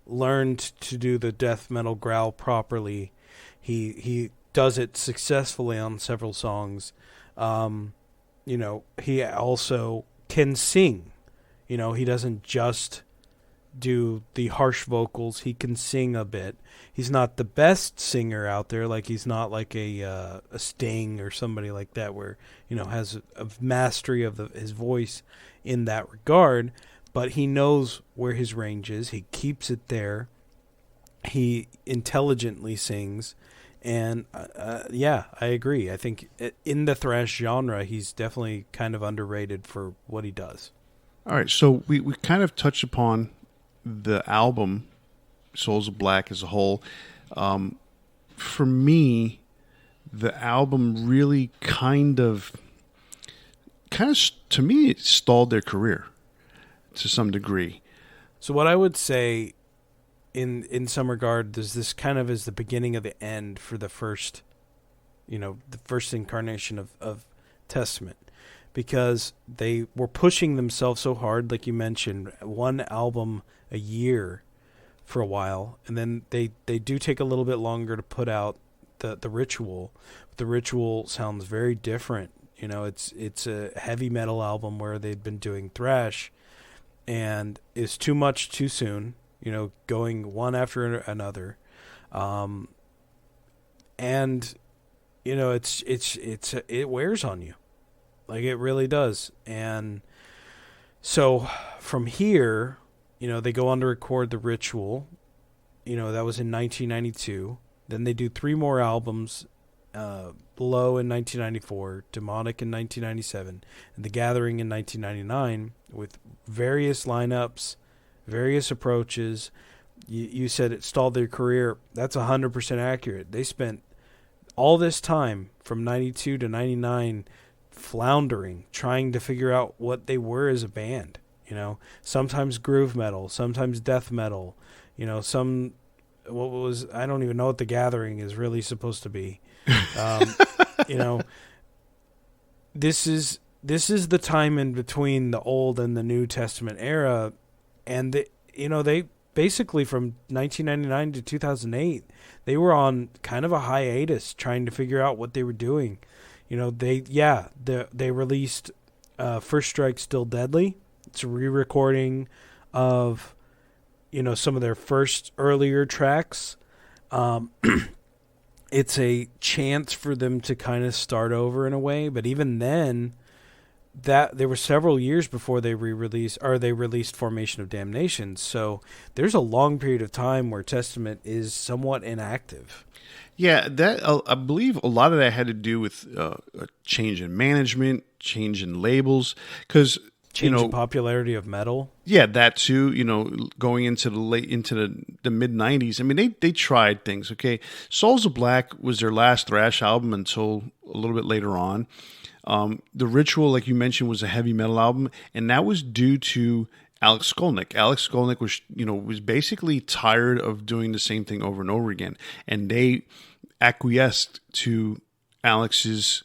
learned to do the death metal growl properly. He does it successfully on several songs. He also can sing. He doesn't just do the harsh vocals. He can sing a bit. He's not the best singer out there. Like, he's not like a Sting or somebody like that, where has a mastery of his voice in that regard. But he knows where his range is. He keeps it there. He intelligently sings. And, I agree. I think in the thrash genre, he's definitely kind of underrated for what he does. All right, so we kind of touched upon the album, Souls of Black, as a whole. For me, the album really kind of, to me, it stalled their career to some degree. So what I would say, in some regard, this kind of is the beginning of the end for the first, the first incarnation of Testament, because they were pushing themselves so hard, like you mentioned, one album a year for a while, and then they do take a little bit longer to put out the Ritual. The Ritual sounds very different. It's a heavy metal album where they'd been doing thrash, and is too much too soon. Going one after another, and it wears on you, like it really does. And so from here, they go on to record the Ritual. That was in 1992. Then they do 3 more albums, Below in 1994, Demonic in 1997, and The Gathering in 1999, with various lineups, various approaches. You said it stalled their career. That's 100% accurate. They spent all this time from 92 to 99 floundering, trying to figure out what they were as a band. Sometimes groove metal, sometimes death metal, I don't even know what The Gathering is really supposed to be. This is the time in between the Old and the New Testament era. And they basically, from 1999 to 2008, they were on kind of a hiatus, trying to figure out what they were doing. They released First Strike Still Deadly. It's a re-recording of some of their first earlier tracks. Um, it's a chance for them to kind of start over in a way, but even then, that there were several years before they released Formation of Damnation. So there's a long period of time where Testament is somewhat inactive. Yeah, that I believe a lot of that had to do with a change in management, change in labels, because Change in popularity of metal. Yeah, that too. Going into the mid '90s. I mean, they tried things. Okay, Souls of Black was their last thrash album until a little bit later on. The Ritual, like you mentioned, was a heavy metal album, and that was due to Alex Skolnick. Alex Skolnick was basically tired of doing the same thing over and over again, and they acquiesced to Alex's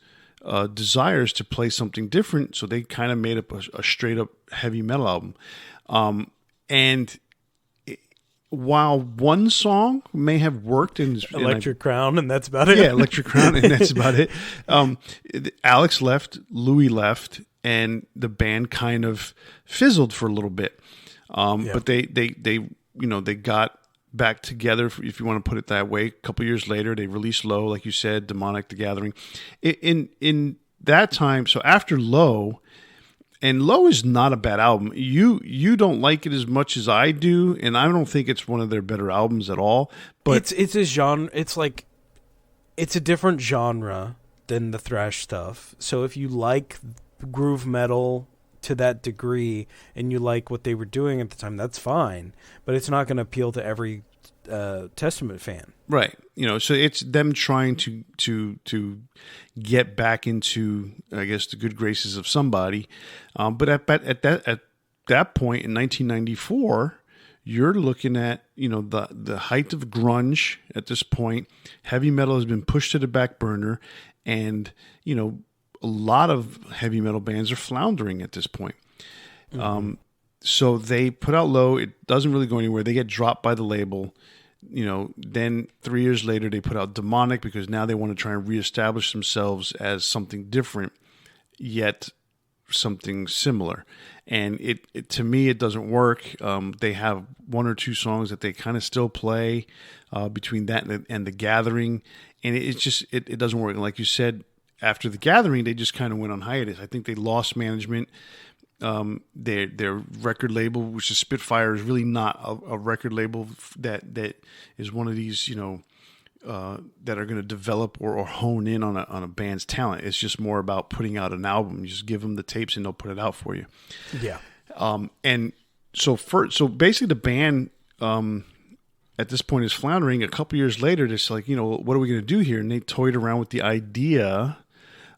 desires to play something different, so they kind of made up a straight up heavy metal album. And while one song may have worked in Electric Crown, and that's about it. Yeah, Electric Crown, and that's about it. Alex left, Louis left, and the band kind of fizzled for a little bit. But they got back together, if you want to put it that way. A couple years later, they released Low, like you said, Demonic, The Gathering. In that time, so after Low, and Low is not a bad album. You don't like it as much as I do, and I don't think it's one of their better albums at all. But it's a genre. It's a different genre than the thrash stuff. So if you like groove metal to that degree and you like what they were doing at the time, that's fine. But it's not going to appeal to every Testament fan, right? So it's them trying to get back into, I guess, the good graces of somebody. But at that point in 1994, you're looking at the height of grunge. At this point, heavy metal has been pushed to the back burner, and a lot of heavy metal bands are floundering at this point. Mm-hmm. So they put out Low. It doesn't really go anywhere. They get dropped by the label. Then 3 years later, they put out Demonic because now they want to try and reestablish themselves as something different, yet something similar. And it to me, it doesn't work. They have one or two songs that they kind of still play between that and The Gathering, and it doesn't work. And like you said, after The Gathering, they just kind of went on hiatus. I think they lost management. Their record label, which is Spitfire, is really not a record label that is one of these that are going to develop or hone in on a band's talent. It's just more about putting out an album. You just give them the tapes and they'll put it out for you. Yeah. And so basically the band at this point is floundering. A couple years later, it's like, what are we going to do here? And they toyed around with the idea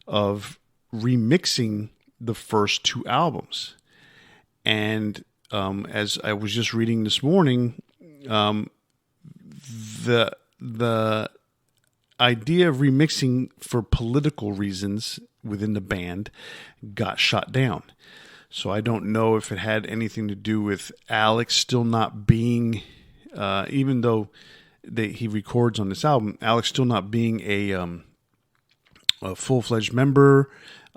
of remixing the first two albums. And as I was just reading this morning, the idea of remixing for political reasons within the band got shot down. So I don't know if it had anything to do with Alex still not being, even though he records on this album, Alex still not being a full-fledged member.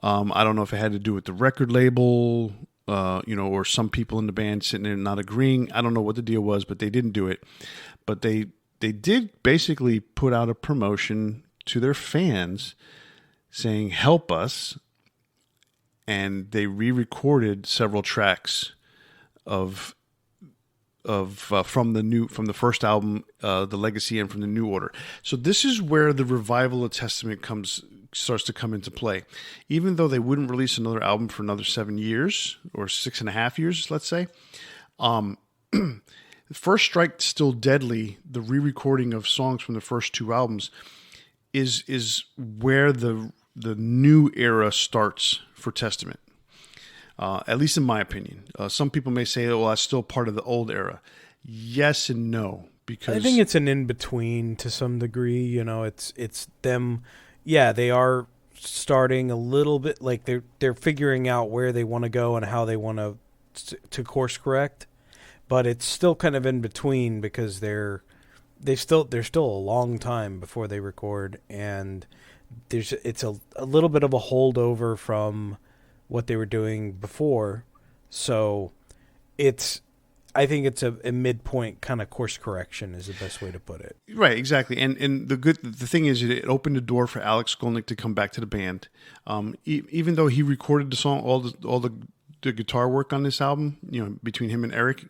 I don't know if it had to do with the record label, or some people in the band sitting there not agreeing. I don't know what the deal was, but they didn't do it. But they did basically put out a promotion to their fans saying, help us. And they re-recorded several tracks from the first album, The Legacy, and from the New Order. So this is where the revival of Testament starts to come into play. Even though they wouldn't release another album for another 7 years or 6.5 years, let's say, First Strike Still Deadly, the re-recording of songs from the first two albums, is where the new era starts for Testament. At least in my opinion. Some people may say, well, that's still part of the old era. Yes and no, because I think it's an in-between to some degree. It's them. Yeah, they are starting a little bit, like they're figuring out where they want to go and how they want to course correct, but it's still kind of in between because they're still a long time before they record, and it's a little bit of a holdover from what they were doing before. So I think it's a midpoint kind of course correction is the best way to put it. Right, exactly. And the thing is, it opened the door for Alex Skolnick to come back to the band. Even though he recorded the song, all the guitar work on this album, between him and Eric,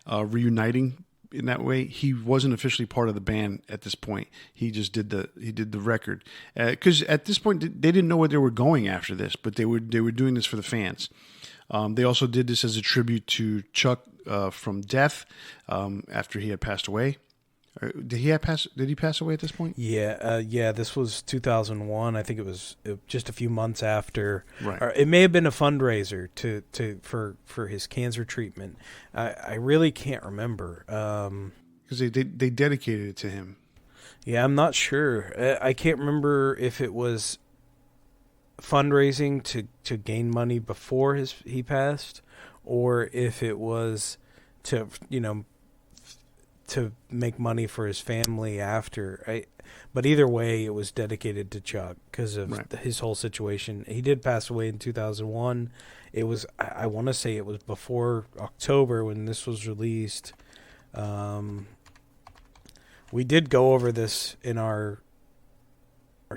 reuniting in that way, he wasn't officially part of the band at this point. He just did the record because at this point they didn't know where they were going after this, but they were doing this for the fans. They also did this as a tribute to Chuck from death after he had passed away. Did he pass away at this point? Yeah. This was 2001. I think it was just a few months after. Right. Or it may have been a fundraiser for his cancer treatment. I really can't remember. Because they dedicated it to him. Yeah, I'm not sure. I can't remember if it was fundraising to gain money before he passed, or if it was to make money for his family after. But either way, it was dedicated to Chuck because of his whole situation. He did pass away in 2001. It was, I want to say it was before October when this was released. We did go over this in our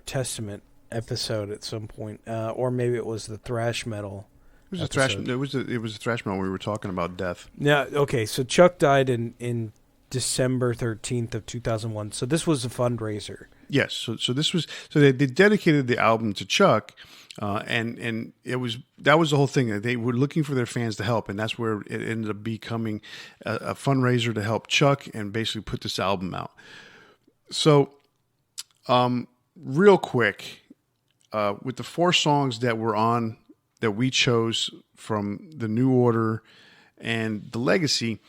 Testament episode at some point, or maybe it was the thrash metal. It was a thrash metal. We were talking about death. Yeah. Okay. So Chuck died in December 13th of 2001. So this was a fundraiser. Yes. So this was they dedicated the album to Chuck, and that was the whole thing. They were looking for their fans to help, and that's where it ended up becoming a fundraiser to help Chuck and basically put this album out. So, real quick, with the 4 songs that were on that we chose from the New Order and the Legacy,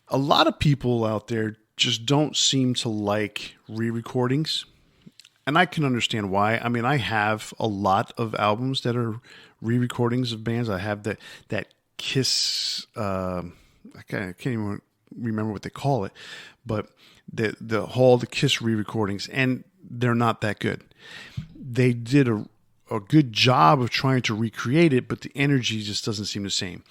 a lot of people out there just don't seem to like re-recordings. And I can understand why. I mean, I have a lot of albums that are re-recordings of bands. I have that Kiss, I can't even remember what they call it, but the Kiss re-recordings, and they're not that good. They did a good job of trying to recreate it, but the energy just doesn't seem the same.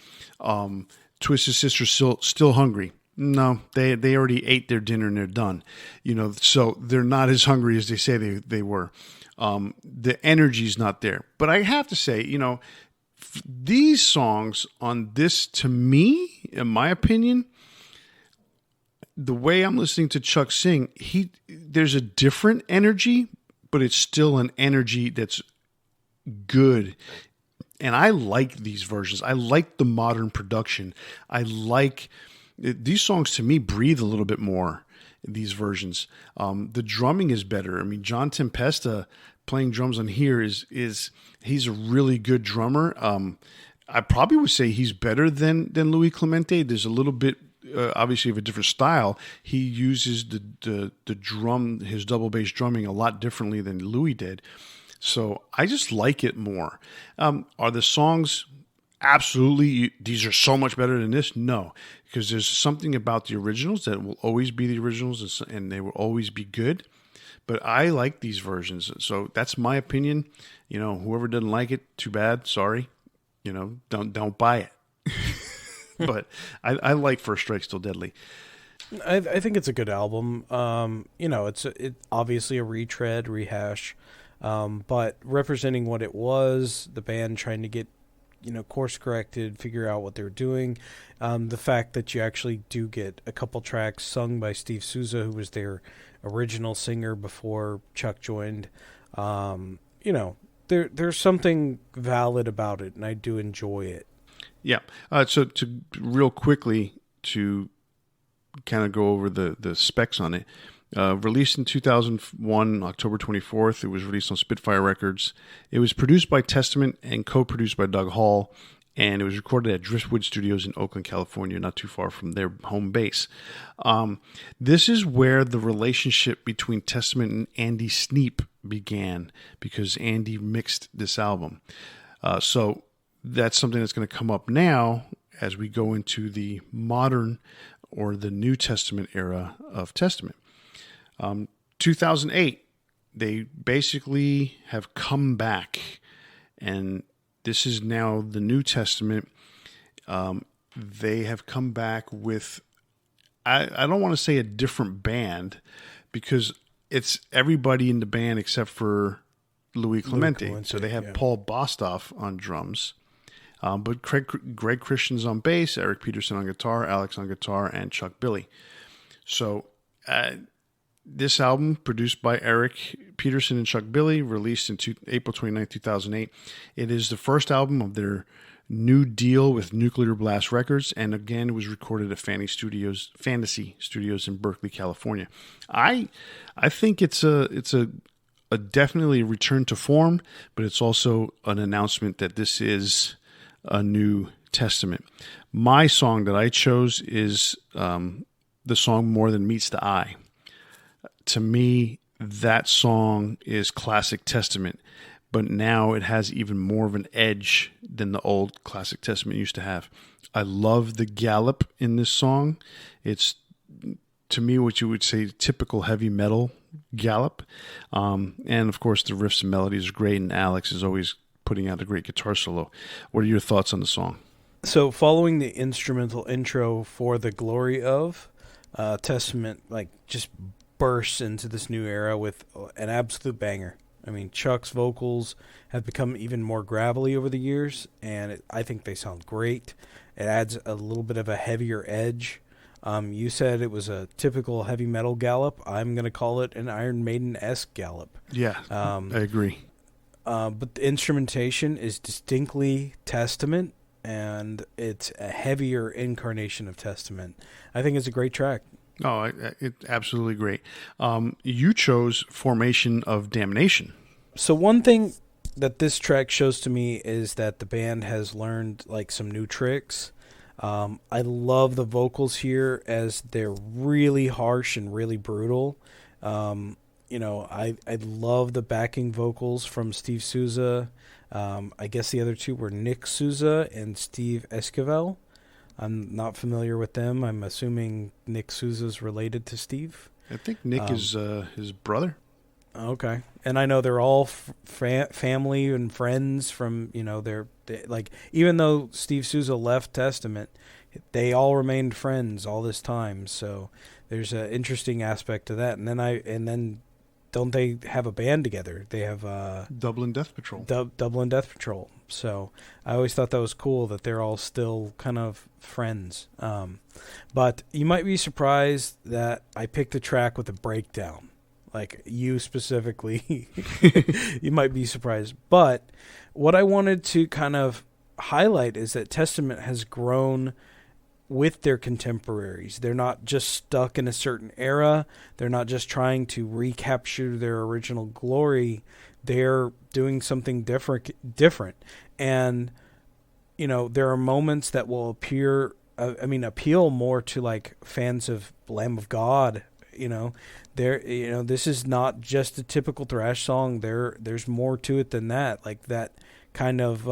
Twisted Sister still hungry. No, they already ate their dinner and they're done. So they're not as hungry as they say they were. The energy's not there. But I have to say, these songs on this, to me, in my opinion, the way I'm listening to Chuck sing, there's a different energy, but it's still an energy that's good. And I like these versions. I like the modern production. I like these songs. To me, breathe a little bit more. These versions, the drumming is better. I mean, John Tempesta playing drums on here he's a really good drummer. I probably would say he's better than Louis Clemente. There's a little bit obviously of a different style. He uses the drum, his double bass drumming, a lot differently than Louis did. So I just like it more. Are the songs absolutely, these are so much better than this? No, because there's something about the originals that will always be the originals, and they will always be good. But I like these versions, so that's my opinion. Whoever doesn't like it, too bad. Sorry. Don't buy it. But I like First Strike Still Deadly. I think it's a good album. It's obviously a retread, rehash. But representing what it was, the band trying to get, course corrected, figure out what they're doing. The fact that you actually do get a couple tracks sung by Steve Souza, who was their original singer before Chuck joined. There's something valid about it, and I do enjoy it. Yeah. So to real quickly to kind of go over the specs on it. Released in 2001, October 24th. It was released on Spitfire Records. It was produced by Testament and co-produced by Doug Hall, and it was recorded at Driftwood Studios in Oakland, California, not too far from their home base. This is where the relationship between Testament and Andy Sneap began, because Andy mixed this album. So that's something that's going to come up now as we go into the modern or the New Testament era of Testament. 2008, they basically have come back, and this is now the New Testament. they have come back with, I don't want to say a different band, because it's everybody in the band except for Louis Clemente. So they have Paul Bostoff on drums. But Greg Christian's on bass, Eric Peterson on guitar, Alex on guitar, and Chuck Billy. So this album, produced by Eric Peterson and Chuck Billy, released in April 29, 2008. It is the first album of their new deal with Nuclear Blast Records, and again, it was recorded at Fantasy Studios in Berkeley, California. I think it's a definitely a return to form, but it's also an announcement that this is a new testament. My song that I chose is the song More Than Meets the Eye. To me, that song is classic Testament, but now it has even more of an edge than the old classic Testament used to have. I love the gallop in this song. It's, to me, what you would say typical heavy metal gallop. And of course, the riffs and melodies are great, and Alex is always putting out a great guitar solo. What are your thoughts on the song? So, following the instrumental intro for The Glory Of, Testament just bursts into this new era with an absolute banger. I mean, Chuck's vocals have become even more gravelly over the years, and I think they sound great. It adds a little bit of a heavier edge. You said it was a typical heavy metal gallop. I'm going to call it an Iron Maiden-esque gallop. Yeah, I agree. But the instrumentation is distinctly Testament, and it's a heavier incarnation of Testament. I think it's a great track. Oh, it's absolutely great. You chose Formation of Damnation. So one thing that this track shows to me is that the band has learned some new tricks. I love the vocals here, as they're really harsh and really brutal. I love the backing vocals from Steve Souza. I guess the other two were Nick Souza and Steve Esquivel. I'm not familiar with them. I'm assuming Nick Souza's related to Steve. I think Nick is his brother. Okay. And I know they're all family and friends from, even though Steve Souza left Testament, they all remained friends all this time. So there's an interesting aspect to that. And then don't they have a band together? They have Dublin Death Patrol. Dublin Death Patrol. So I always thought that was cool that they're all still kind of friends. But you might be surprised that I picked a track with a breakdown. Like you specifically, you might be surprised. But what I wanted to kind of highlight is that Testament has grown with their contemporaries. They're not just stuck in a certain era. They're not just trying to recapture their original glory. They're doing something different. And, there are moments that will appeal more to fans of Lamb of God. This is not just a typical thrash song. There's more to it than that. That kind of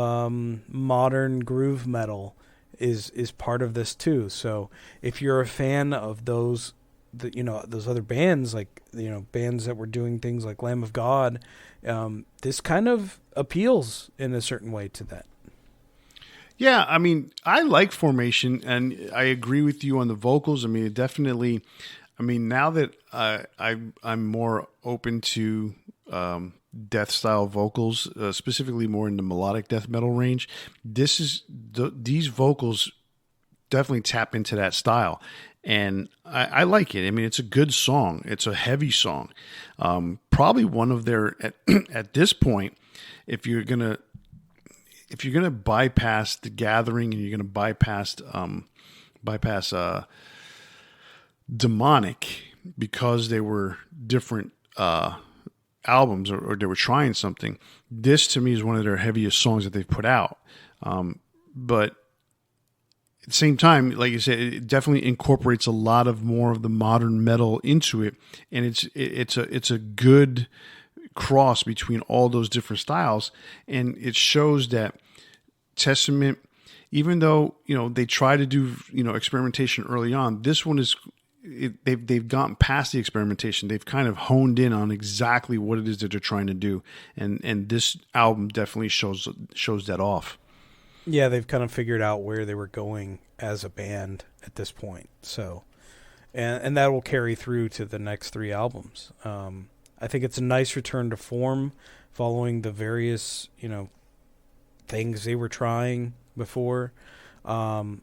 modern groove metal is part of this too. So if you're a fan of those other bands, bands that were doing things like Lamb of God, this kind of appeals in a certain way to that. Yeah, I mean, I like Formation, and I agree with you on the vocals. I mean, it definitely. I mean, now that I'm more open to death style vocals, specifically more in the melodic death metal range, these vocals definitely tap into that style, and I like it. I mean, it's a good song. It's a heavy song. Probably one of their at this point, if you're gonna bypass The Gathering and you're gonna bypass Demonic, because they were different albums or they were trying something. This to me is one of their heaviest songs that they've put out. But at the same time, like you said, it definitely incorporates a lot of more of the modern metal into it, and it's a good cross between all those different styles, and it shows that Testament, even though they try to do experimentation early on, this one is. They've gotten past the experimentation. They've kind of honed in on exactly what it is that they're trying to do, and this album definitely shows that off. Yeah, they've kind of figured out where they were going as a band at this point. So, and that will carry through to the next three albums. I think it's a nice return to form, following the various things they were trying before. And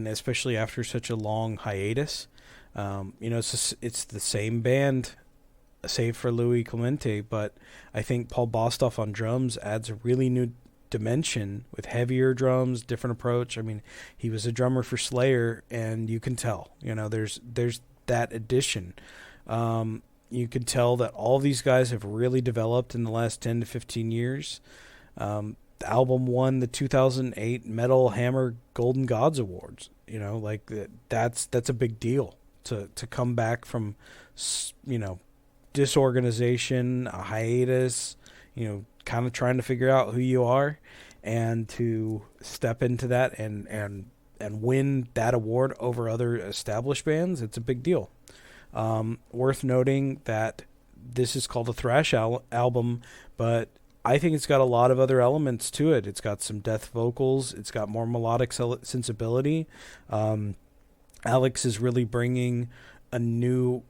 especially after such a long hiatus. It's the same band, save for Louis Clemente, but I think Paul Bostaph on drums adds a really new dimension with heavier drums, different approach. I mean, he was a drummer for Slayer, and you can tell, there's that addition. You can tell that all these guys have really developed in the last 10 to 15 years. The album won the 2008 Metal Hammer Golden Gods Awards. That's a big deal to come back from, disorganization, a hiatus, kind of trying to figure out who you are, and to step into that and win that award over other established bands. It's a big deal. Worth noting that this is called a thrash album, but I think it's got a lot of other elements to it. It's got some death vocals. It's got more melodic sensibility. Alex is really bringing a new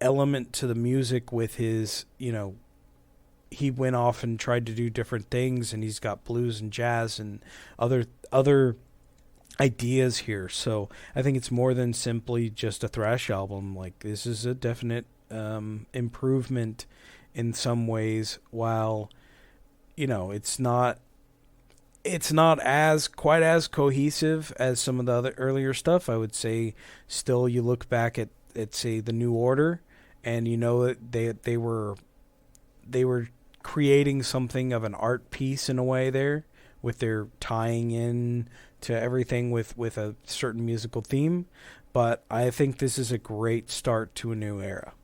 element to the music with his, he went off and tried to do different things, and he's got blues and jazz and other ideas here. So I think it's more than simply just a thrash album. Like, this is a definite improvement in some ways, while it's not as quite as cohesive as some of the other earlier stuff. I would say still, you look back at say the New Order, and they were creating something of an art piece in a way there, with their tying in to everything with a certain musical theme. But I think this is a great start to a new era.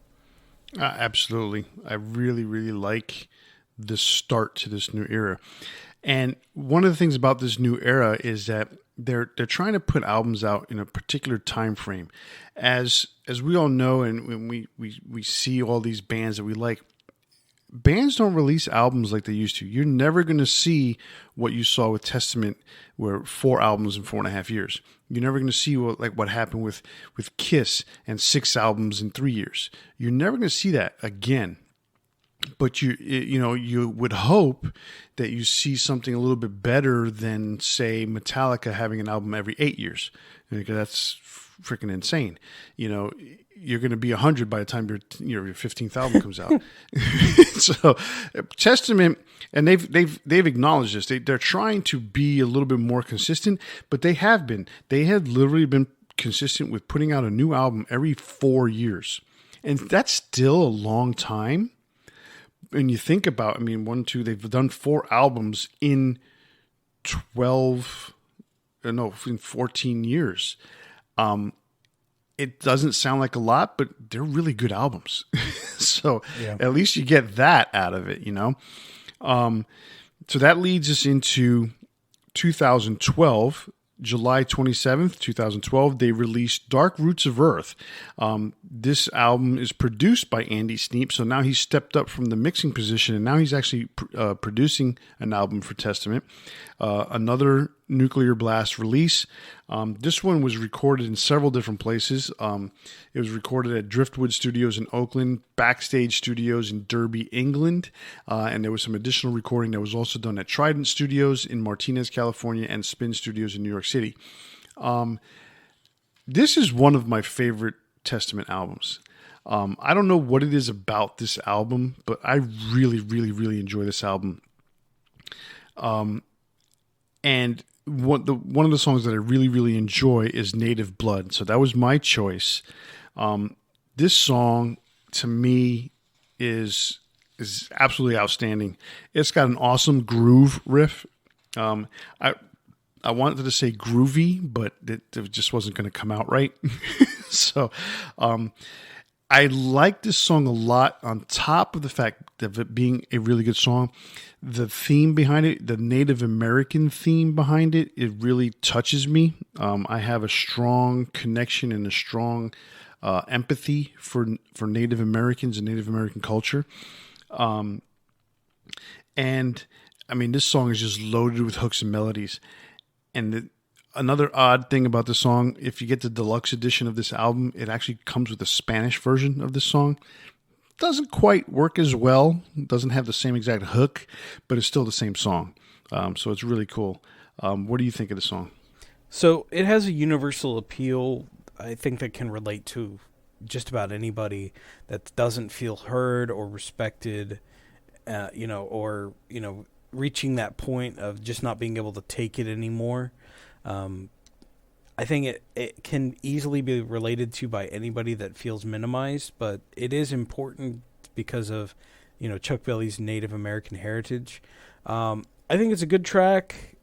Absolutely. I really, really like the start to this new era. And one of the things about this new era is that they're trying to put albums out in a particular time frame. As we all know, and when we see all these bands that we like, bands don't release albums like they used to. You're never going to see what you saw with Testament, where 4 albums in 4.5 years. You're never going to see what happened with Kiss and 6 albums in 3 years. You're never going to see that again. But you would hope that you see something a little bit better than, say, Metallica having an album every 8 years, because that's freaking insane. You're going to be 100 by the time your 15th album comes out. So Testament, and they've acknowledged this. They're trying to be a little bit more consistent, but they have been. They have literally been consistent with putting out a new album every 4 years, and that's still a long time. And you think about, they've done 4 albums in 14 years. It doesn't sound like a lot, but they're really good albums. So yeah. At least you get that out of it, So that leads us into 2012. July 27th, 2012, they released Dark Roots of Earth. This album is produced by Andy Sneap, so now he's stepped up from the mixing position, and now he's actually producing an album for Testament. Another Nuclear Blast release. This one was recorded in several different places. It was recorded at Driftwood Studios in Oakland, Backstage Studios in Derby, England, and there was some additional recording that was also done at Trident Studios in Martinez, California, and Spin Studios in New York City. This is one of my favorite Testament albums. I don't know what it is about this album, but I really, really, really enjoy this album. And one of the songs that I really, really enjoy is Native Blood. So that was my choice. This song, to me, is absolutely outstanding. It's got an awesome groove riff. I wanted to say groovy, but it just wasn't going to come out right. So I like this song a lot, on top of the fact of it being a really good song. The theme behind it, the Native American theme behind it, it really touches me. I have a strong connection and a strong empathy for Native Americans and Native American culture. And I mean, this song is just loaded with hooks and melodies. And another odd thing about the song, if you get the deluxe edition of this album, it actually comes with a Spanish version of this song. Doesn't quite work as well. Doesn't have the same exact hook, but it's still the same song. So it's really cool. What do you think of the song? So it has a universal appeal, I think, that can relate to just about anybody that doesn't feel heard or respected, or reaching that point of just not being able to take it anymore. I think it can easily be related to by anybody that feels minimized, but it is important because of, Chuck Berry's Native American heritage. I think it's a good track.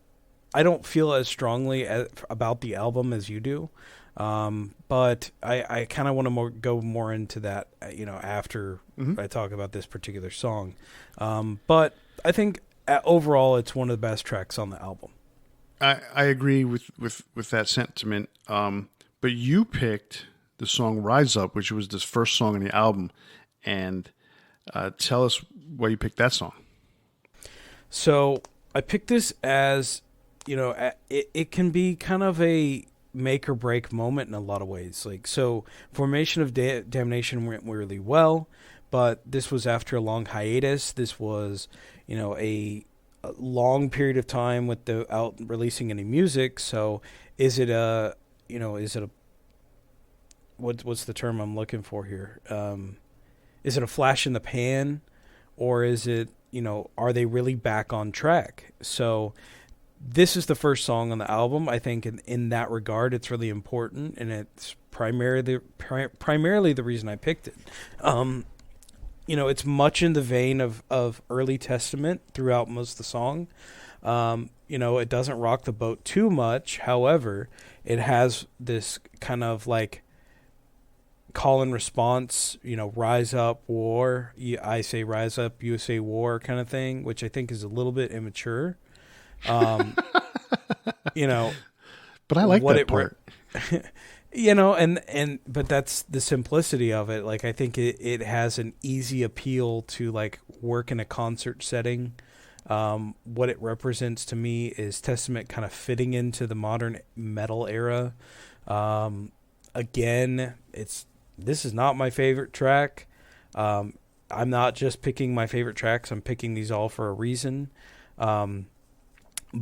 I don't feel as strongly about the album as you do, but I kind of want to go more into that, after I talk about this particular song. But I think overall, it's one of the best tracks on the album. I agree with that sentiment. But you picked the song "Rise Up," which was the first song on the album, and tell us why you picked that song. So I picked this as, it can be kind of a make or break moment in a lot of ways. Like, so Formation of Damnation went really well, but this was after a long hiatus. This was, a long period of time without releasing any music. So is it what's the term I'm looking for here? Is it a flash in the pan, or is it, are they really back on track? So this is the first song on the album. I think in that regard, it's really important, and it's primarily the reason I picked it. It's much in the vein of early Testament throughout most of the song. It doesn't rock the boat too much. However, it has this kind of like call and response, rise up, war. I say rise up, you say war kind of thing, which I think is a little bit immature. But I like that part. But that's the simplicity of it. Like, I think it has an easy appeal to like work in a concert setting. What it represents to me is Testament kind of fitting into the modern metal era. Again, this is not my favorite track. I'm not just picking my favorite tracks. I'm picking these all for a reason.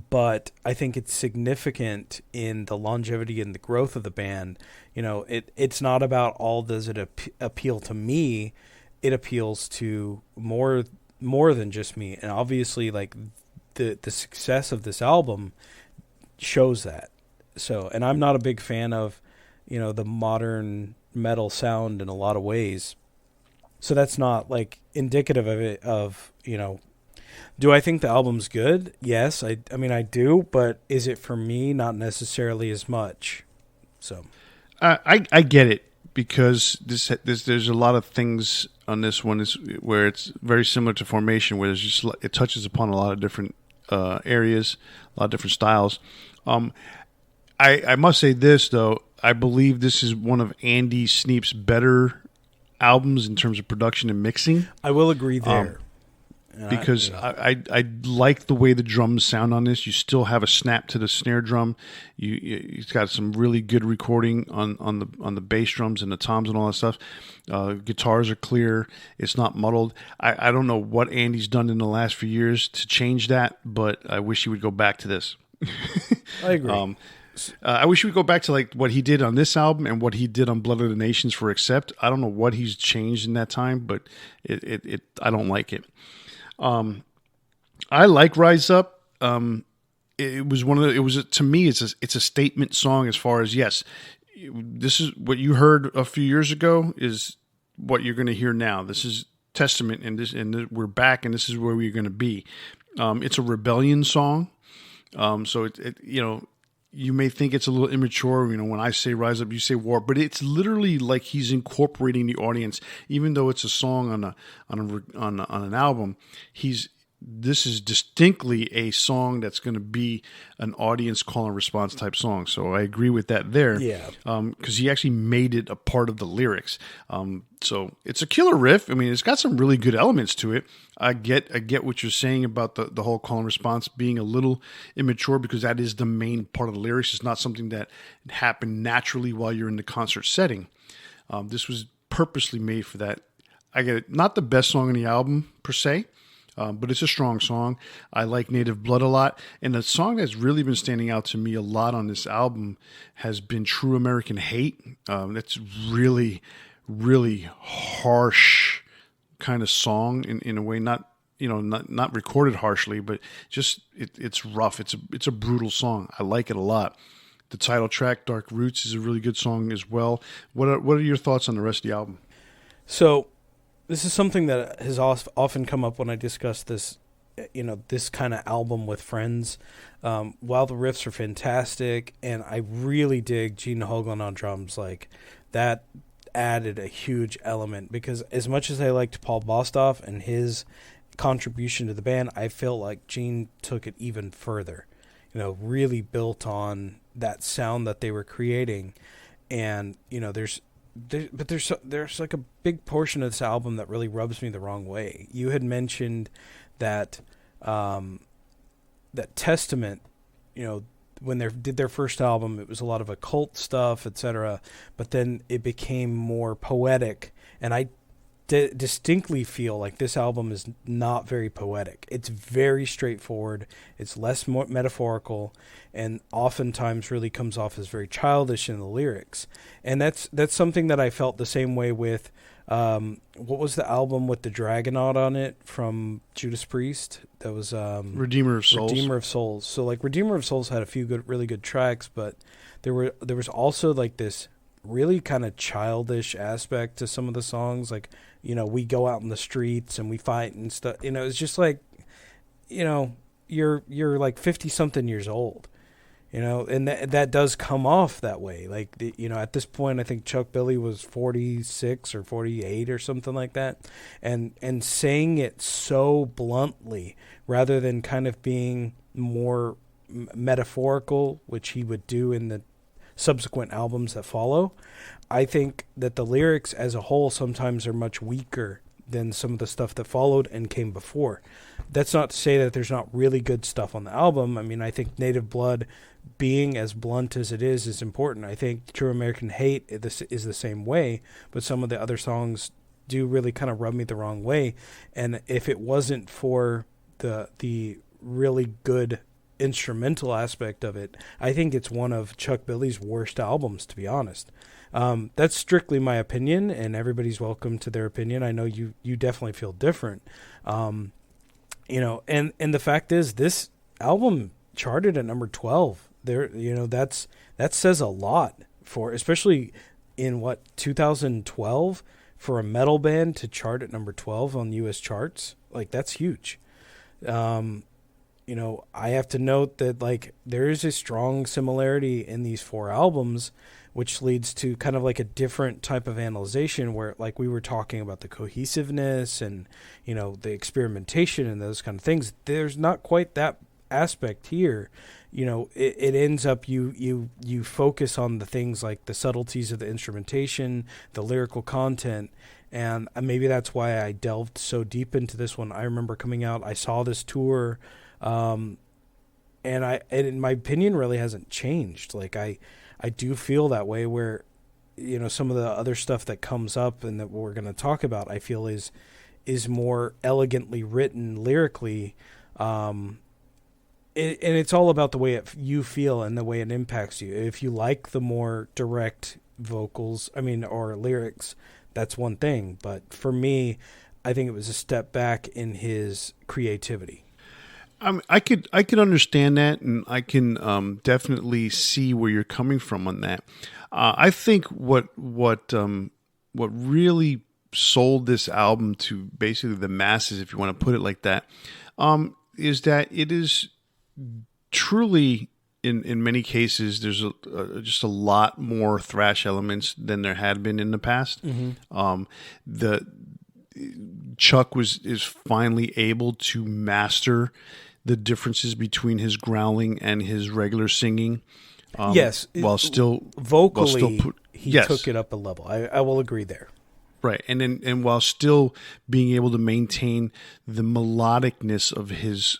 But I think it's significant in the longevity and the growth of the band. It's not about all does it appeal to me. It appeals to more than just me. And obviously, like, the success of this album shows that. So, and I'm not a big fan of, the modern metal sound in a lot of ways. So that's not like indicative of it, do I think the album's good? Yes, I mean, I do, but is it for me? Not necessarily as much. So, I get it, because there's a lot of things on this one where it's very similar to Formation, where it touches upon a lot of different areas, a lot of different styles. I must say this though, I believe this is one of Andy Sneap's better albums in terms of production and mixing. I will agree there. Because I like the way the drums sound on this. You still have a snap to the snare drum. It's got some really good recording on the bass drums and the toms and all that stuff. Guitars are clear. It's not muddled. I don't know what Andy's done in the last few years to change that, but I wish he would go back to this. I agree. I wish he would go back to like what he did on this album and what he did on Blood of the Nations for Accept. I don't know what he's changed in that time, but I don't like it. I like Rise Up. It was to me, it's a statement song as far as, yes, this is what you heard a few years ago is what you're going to hear now. This is Testament, and we're back, and this is where we're going to be. It's a rebellion song. So you may think it's a little immature. When I say rise up, you say war, but it's literally like he's incorporating the audience. Even though it's a song on an album, he's this is distinctly a song that's going to be an audience call and response type song. So I agree with that there. Yeah. Because he actually made it a part of the lyrics. So it's a killer riff. I mean, it's got some really good elements to it. I get what you're saying about the whole call and response being a little immature, because that is the main part of the lyrics. It's not something that happened naturally while you're in the concert setting. This was purposely made for that. I get it. Not the best song on the album per se, but it's a strong song. I like Native Blood a lot. And the song that's really been standing out to me a lot on this album has been True American Hate. That's really, really harsh kind of song in a way, not recorded harshly, but just it's rough. It's a brutal song. I like it a lot. The title track, Dark Roots, is a really good song as well. What are your thoughts on the rest of the album? So this is something that has often come up when I discuss this, this kind of album with friends. While the riffs are fantastic, and I really dig Gene Hoglan on drums, like that added a huge element, because as much as I liked Paul Bostaph and his contribution to the band, I felt like Gene took it even further, really built on that sound that they were creating. And, there's like a big portion of this album that really rubs me the wrong way. You had mentioned that that Testament, when they did their first album, it was a lot of occult stuff, etc. But then it became more poetic, and I distinctly feel like this album is not very poetic. It's very straightforward. It's less metaphorical, and oftentimes really comes off as very childish in the lyrics. And that's something that I felt the same way with what was the album with the Dragonaut on it from Judas Priest? That was Redeemer of Souls. Redeemer of Souls. So like Redeemer of Souls had a few really good tracks, but there was also like this really kind of childish aspect to some of the songs. Like, we go out in the streets and we fight and stuff. It's just like, you're like 50 something years old, and that does come off that way. Like, at this point, I think Chuck Billy was 46 or 48 or something like that. And saying it so bluntly rather than kind of being more metaphorical, which he would do in the subsequent albums that follow, I think that the lyrics as a whole sometimes are much weaker than some of the stuff that followed and came before. That's not to say that there's not really good stuff on the album. I mean, I think Native Blood, being as blunt as it is important. I think True American Hate is the same way, but some of the other songs do really kind of rub me the wrong way. And if it wasn't for the really good instrumental aspect of it, I think it's one of Chuck Billy's worst albums, to be honest. That's strictly my opinion, and everybody's welcome to their opinion. I know you definitely feel different. And the fact is, this album charted at number 12. That says a lot for, especially in 2012, for a metal band to chart at number 12 on US charts. Like, that's huge. I have to note that, like, there is a strong similarity in these four albums, which leads to kind of like a different type of analyzation where, like, we were talking about the cohesiveness and, the experimentation and those kind of things. There's not quite that aspect here. It ends up you focus on the things like the subtleties of the instrumentation, the lyrical content, and maybe that's why I delved so deep into this one. I remember coming out, I saw this tour, and in my opinion really hasn't changed. Like, I do feel that way where, some of the other stuff that comes up and that we're going to talk about, I feel is more elegantly written lyrically. And it's all about the way you feel and the way it impacts you. If you like the more direct vocals, or lyrics, that's one thing. But for me, I think it was a step back in his creativity. I could understand that, and I can definitely see where you're coming from on that. I think what really sold this album to basically the masses, if you want to put it like that, is that it is truly, in many cases, there's just a lot more thrash elements than there had been in the past. Mm-hmm. Chuck is finally able to master the differences between his growling and his regular singing. Yes, while still vocally, he yes. took it up a level. I will agree there. Right, and while still being able to maintain the melodicness of his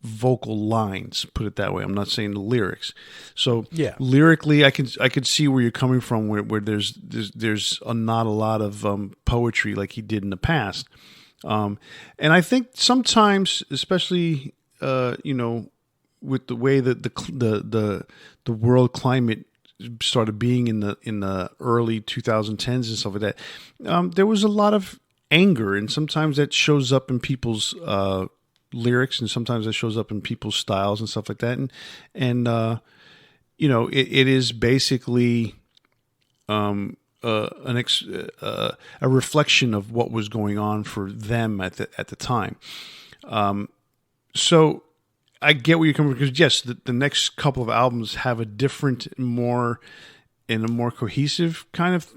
vocal lines, put it that way. I'm not saying the lyrics. So Yeah. lyrically, I could see where you're coming from, where there's not a lot of poetry like he did in the past, and I think sometimes, especially with the way that the world climate started being in the early 2010s and stuff like that, there was a lot of anger, and sometimes that shows up in people's lyrics, and sometimes that shows up in people's styles and stuff like that, and it is basically a reflection of what was going on for them at the time. So I get where you're coming from, because yes, the next couple of albums have a different, a more cohesive kind of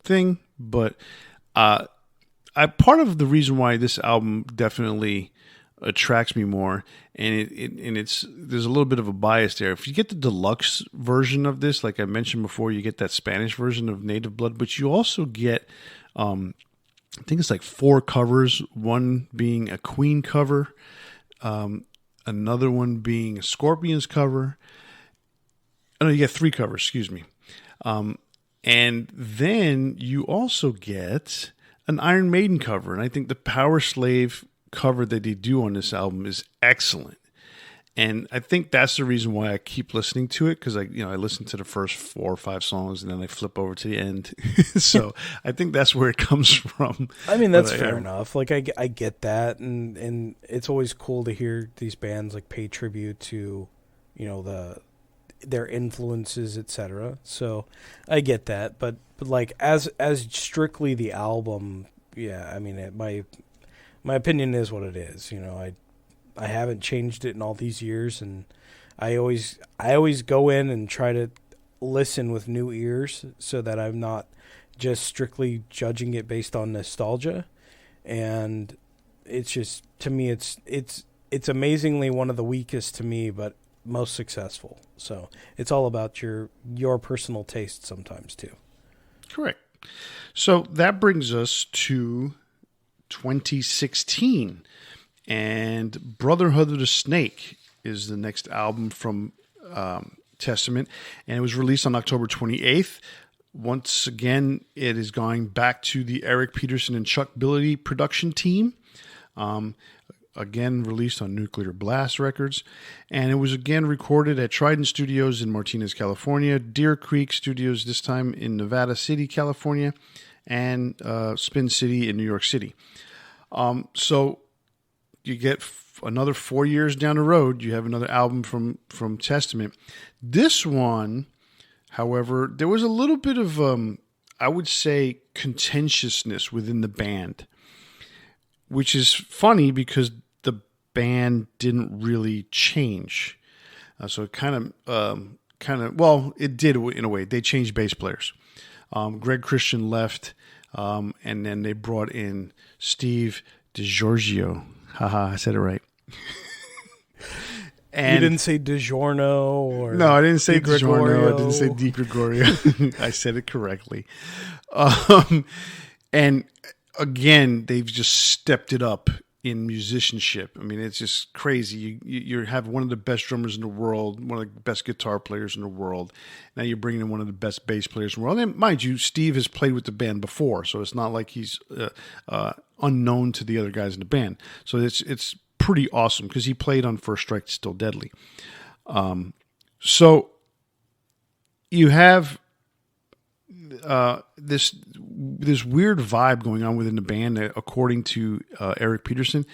thing. But part of the reason why this album definitely attracts me more, and there's a little bit of a bias there. If you get the deluxe version of this, like I mentioned before, you get that Spanish version of Native Blood, but you also get, I think it's like 4 covers, one being a Queen cover, another one being a Scorpions cover. Oh, no, you get 3 covers, excuse me. And then you also get an Iron Maiden cover. And I think the Power Slave cover that they do on this album is excellent. And I think that's the reason why I keep listening to it, because I listen to the first 4 or 5 songs and then I flip over to the end. So I think that's where it comes from. I mean, that's fair enough. Like I get that, and it's always cool to hear these bands like pay tribute to, their influences, etc. So I get that, but like as strictly the album, yeah. I mean, my opinion is what it is. I haven't changed it in all these years, and I always go in and try to listen with new ears so that I'm not just strictly judging it based on nostalgia. And it's just, to me, it's amazingly one of the weakest to me, but most successful. So it's all about your personal taste sometimes too. Correct. So that brings us to 2016. And Brotherhood of the Snake is the next album from Testament, and it was released on October 28th. Once again, it is going back to the Eric Peterson and Chuck Billy production team. Again, released on Nuclear Blast Records, and it was again recorded at Trident Studios in Martinez, California, Deer Creek Studios, this time in Nevada City, California, and Spin City in New York City. So you get another 4 years down the road, you have another album from Testament. This one, however, there was a little bit of, I would say, contentiousness within the band, which is funny because the band didn't really change. So it kind of, well, it did in a way. They changed bass players. Greg Christian left, and then they brought in Steve DiGiorgio. Haha, I said it right. And you didn't say DiGiorno or no, I didn't say DiGiorno. I didn't say Di Gregorio. I said it correctly. And again, they've just stepped it up in musicianship. I mean, it's just crazy. You have one of the best drummers in the world, one of the best guitar players in the world. Now you're bringing in one of the best bass players in the world. And mind you, Steve has played with the band before, so it's not like he's unknown to the other guys in the band. So it's pretty awesome because he played on First Strike Still Deadly. So you have this weird vibe going on within the band, according to Eric Peterson.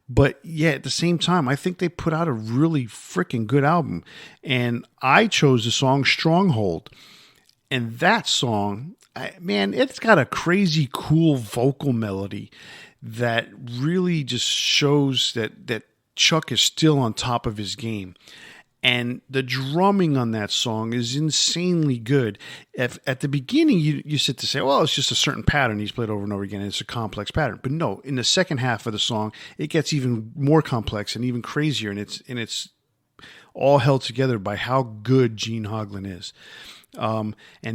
But yeah, at the same time, I think they put out a really freaking good album. And I chose the song Stronghold. And that song, it's got a crazy cool vocal melody that really just shows that Chuck is still on top of his game. And the drumming on that song is insanely good. At the beginning, you sit to say, well, it's just a certain pattern he's played over and over again, and it's a complex pattern. But no, in the second half of the song, it gets even more complex and even crazier, and it's all held together by how good Gene Hoglan is. And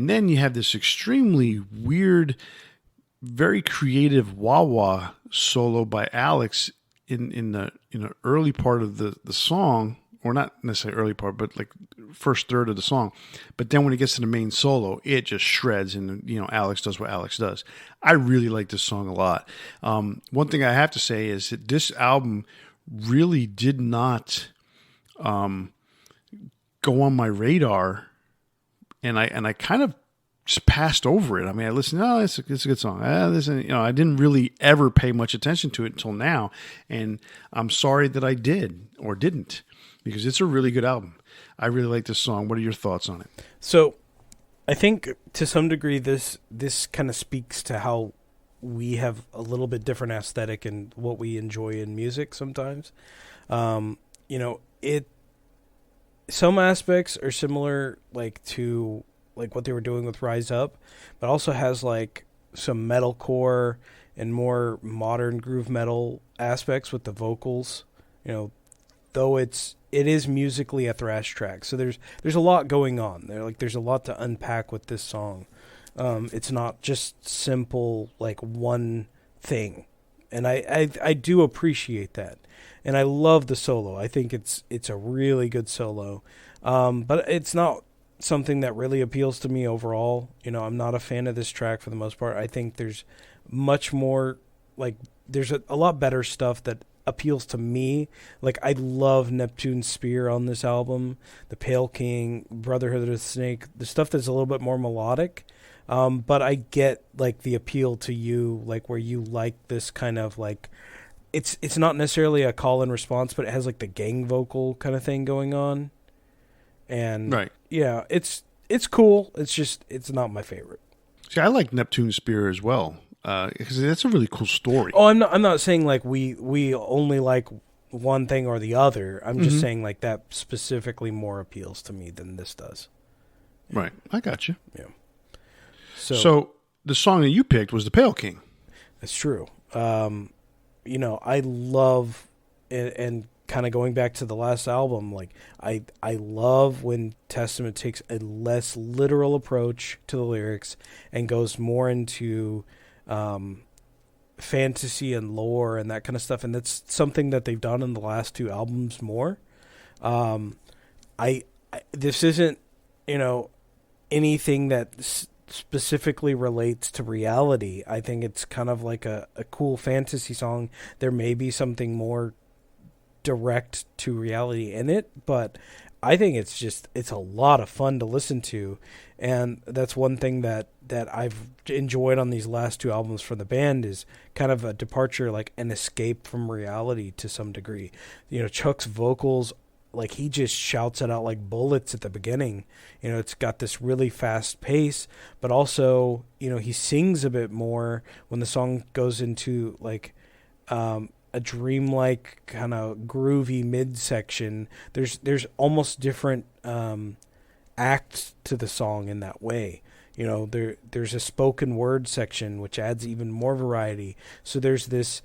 then you have this extremely weird, very creative wah-wah solo by Alex in the early part of the song, or not necessarily early part, but like first third of the song. But then when it gets to the main solo, it just shreds, and Alex does what Alex does. I really like this song a lot. One thing I have to say is that this album really did not go on my radar, and I kind of just passed over it. I mean, I listened, oh, it's a good song. I didn't really ever pay much attention to it until now, and I'm sorry that I did or didn't, because it's a really good album. I really like this song. What are your thoughts on it? So, I think to some degree this kind of speaks to how we have a little bit different aesthetic and what we enjoy in music sometimes. Some aspects are similar, to what they were doing with Rise Up, but also has some metalcore and more modern groove metal aspects with the vocals. Though it is musically a thrash track, so there's a lot going on there. There's a lot to unpack with this song. It's not just simple one thing, and I do appreciate that. And I love the solo. I think it's a really good solo. But it's not something that really appeals to me overall. I'm not a fan of this track for the most part. I think there's much more, there's a lot better stuff that appeals to me. I love Neptune's Spear on this album, The Pale King, Brotherhood of the Snake, the stuff that's a little bit more melodic. But I get, the appeal to you, where you like this kind of, It's not necessarily a call and response, but it has the gang vocal kind of thing going on, and right, yeah, it's cool. It's not my favorite. See, I like Neptune's Spear as well, because that's a really cool story. Oh, I'm not saying we only like one thing or the other. I'm just saying that specifically more appeals to me than this does. Right, I got you. Yeah. So the song that you picked was The Pale King. That's true. I love, and kind of going back to the last album, I love when Testament takes a less literal approach to the lyrics and goes more into fantasy and lore and that kind of stuff, and that's something that they've done in the last two albums more. This isn't, anything that specifically relates to reality. I think it's kind of like a cool fantasy song. There may be something more direct to reality in it, but I think it's a lot of fun to listen to, and that's one thing that I've enjoyed on these last two albums from the band is kind of a departure, an escape from reality to some degree. Chuck's vocals, he just shouts it out like bullets at the beginning. It's got this really fast pace, but also, he sings a bit more when the song goes into a dreamlike kind of groovy midsection. There's almost different acts to the song in that way. There's a spoken word section which adds even more variety. So there's this,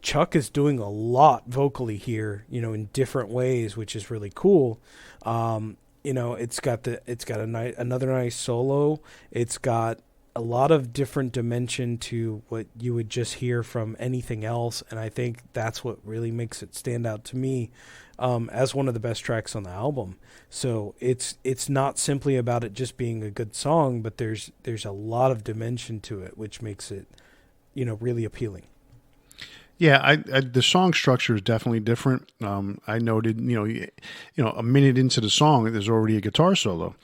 Chuck is doing a lot vocally here, in different ways, which is really cool. It's got another nice solo. It's got a lot of different dimension to what you would just hear from anything else, and I think that's what really makes it stand out to me as one of the best tracks on the album. So it's not simply about it just being a good song, but there's a lot of dimension to it, which makes it really appealing. Yeah, the song structure is definitely different. I noted, a minute into the song, there's already a guitar solo.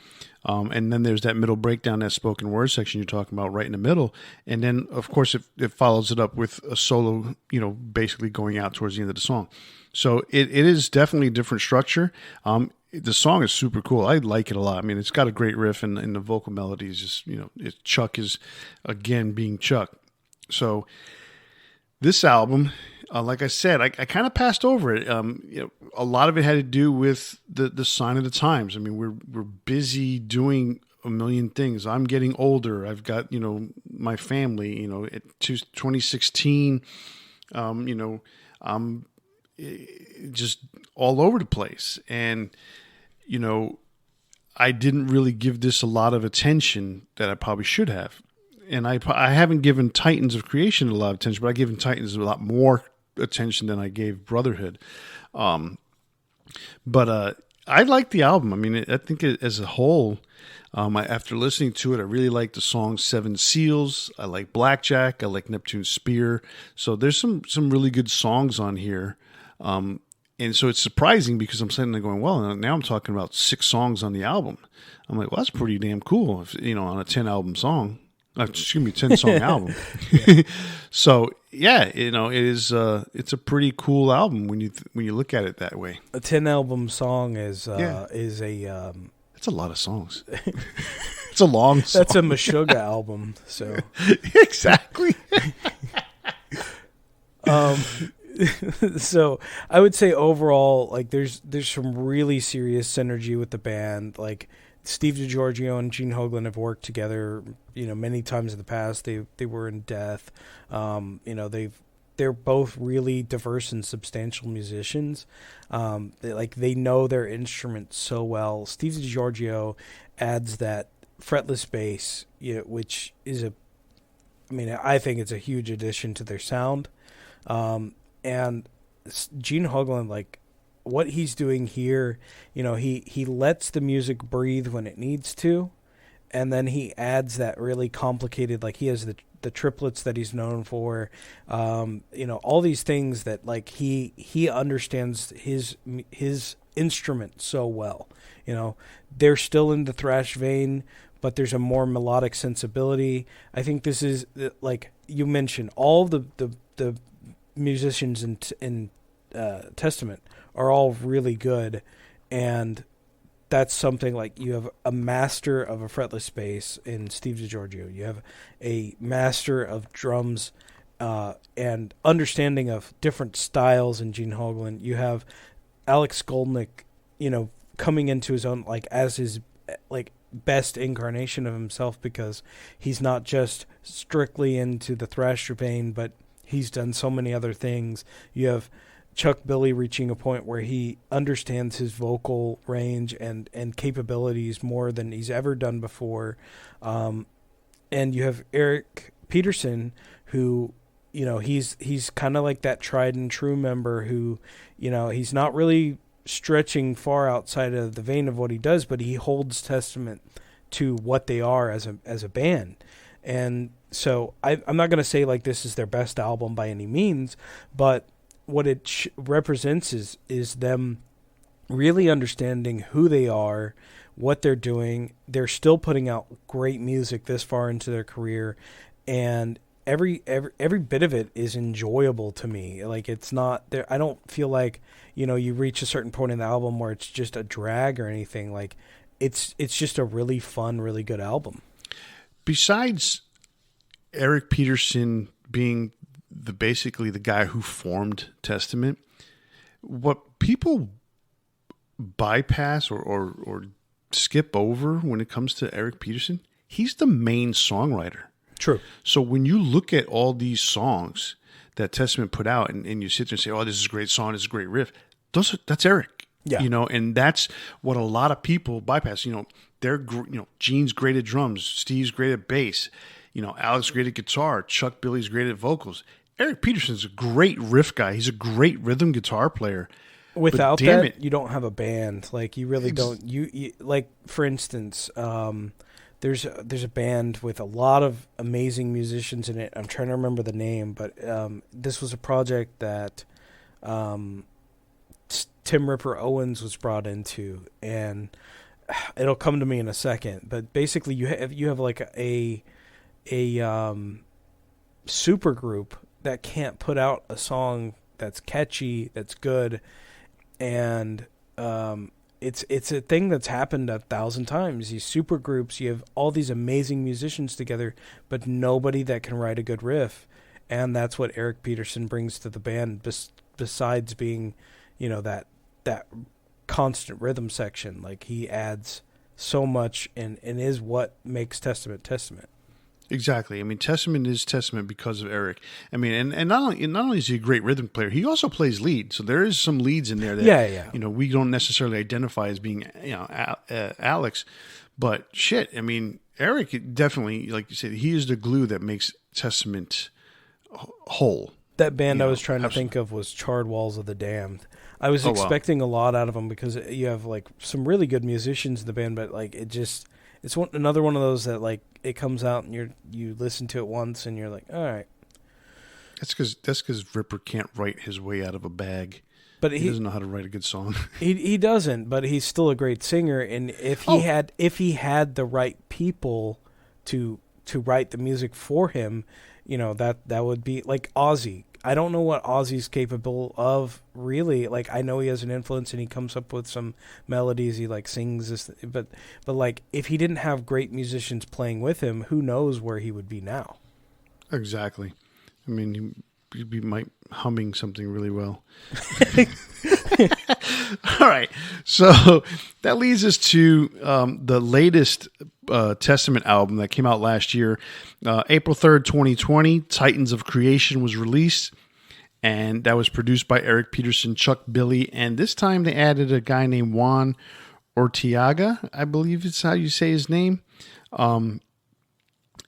And then there's that middle breakdown, that spoken word section you're talking about right in the middle. And then, of course, it follows it up with a solo, basically going out towards the end of the song. So it is definitely a different structure. The song is super cool. I like it a lot. I mean, it's got a great riff, and the vocal melody is just, Chuck is, again, being Chuck. So this album, like I said, I kind of passed over it. A lot of it had to do with the sign of the times. I mean, we're busy doing a million things. I'm getting older. I've got, my family, 2016, I'm just all over the place. And, I didn't really give this a lot of attention that I probably should have. And I haven't given Titans of Creation a lot of attention, but I've given Titans a lot more attention than I gave Brotherhood. But I like the album. I mean, I think as a whole, after listening to it, I really like the song Seven Seals. I like Blackjack. I like Neptune's Spear. So there's some really good songs on here. And so it's surprising because I'm sitting there going, well, now I'm talking about 6 songs on the album. I'm like, well, that's pretty damn cool, on a 10-album song. 10-song album. So yeah, it is. It's a pretty cool album when you look at it that way. A 10-album song is a. It's a lot of songs. It's a long song. That's a Meshuggah album. So exactly. So I would say overall, like there's some really serious synergy with the band. Like Steve DiGiorgio and Gene Hoglan have worked together, many times in the past. They were in Death. They're both really diverse and substantial musicians. They know their instrument so well. Steve DiGiorgio adds that fretless bass, which is I think it's a huge addition to their sound. And Gene Hoglan, what he's doing here, he lets the music breathe when it needs to, and then he adds that really complicated, he has the triplets that he's known for, all these things that he understands his instrument so well. They're still in the thrash vein, but there's a more melodic sensibility. I think this is, like you mentioned, all the musicians in Testament are all really good, and that's something you have a master of a fretless bass in Steve DiGiorgio. You have a master of drums and understanding of different styles in Gene Hoglan. You have Alex Goldnick, coming into his own as his best incarnation of himself, because he's not just strictly into the thrash vein, but he's done so many other things. You have Chuck Billy reaching a point where he understands his vocal range and capabilities more than he's ever done before. And you have Eric Peterson, who, he's kind of like that tried and true member who, he's not really stretching far outside of the vein of what he does, but he holds testament to what they are as a band. And so I'm not going to say this is their best album by any means, but what it represents is them really understanding who they are, what they're doing. They're still putting out great music this far into their career, and every bit of it is enjoyable to me. It's not there. I don't feel like, you reach a certain point in the album where it's just a drag or anything. It's just a really fun, really good album. Besides Eric Peterson being basically the guy who formed Testament, what people bypass or skip over when it comes to Eric Peterson, he's the main songwriter. True. So when you look at all these songs that Testament put out, and you sit there and say, oh, this is a great song, this is a great riff, that's Eric. Yeah. And that's what a lot of people bypass. They're, Gene's great at drums, Steve's great at bass, Alex great at guitar, Chuck Billy's great at vocals. Eric Peterson's a great riff guy. He's a great rhythm guitar player. Without that, you don't have a band. You really don't. You for instance, there's a band with a lot of amazing musicians in it. I'm trying to remember the name, but this was a project that Tim Ripper Owens was brought into, and it'll come to me in a second. But basically, you have a super group that can't put out a song that's catchy, that's good, and it's a thing that's happened 1,000 times. These super groups, you have all these amazing musicians together, but nobody that can write a good riff. and that's what Eric Peterson brings to the band. Besides being, that constant rhythm section, like he adds so much and is what makes Testament. Exactly. I mean, Testament is Testament because of Eric. I mean, and not only is he a great rhythm player, he also plays lead. So there is some leads in there that we don't necessarily identify as being Alex, but shit. I mean, Eric definitely, like you said, he is the glue that makes Testament whole. That band I was trying to think of was Charred Walls of the Damned. I was expecting a lot out of them because you have like some really good musicians in the band, but like it's another one of those that like it comes out and you listen to it once and you're like, all right. That's because Ripper can't write his way out of a bag. But he doesn't know how to write a good song. He doesn't, but he's still a great singer. And if he had the right people to write the music for him, that would be like Ozzy. I don't know what Ozzy's capable of, really. Like, I know he has an influence and he comes up with some melodies. He like sings this, but like if he didn't have great musicians playing with him, who knows where he would be now? Exactly. I mean, he'd be humming something really well. All right. So that leads us to the latest Testament album that came out last year. April 3rd, 2020, Titans of Creation was released, and that was produced by Eric Peterson, Chuck Billy, and this time they added a guy named Juan Orteaga, I believe it's how you say his name.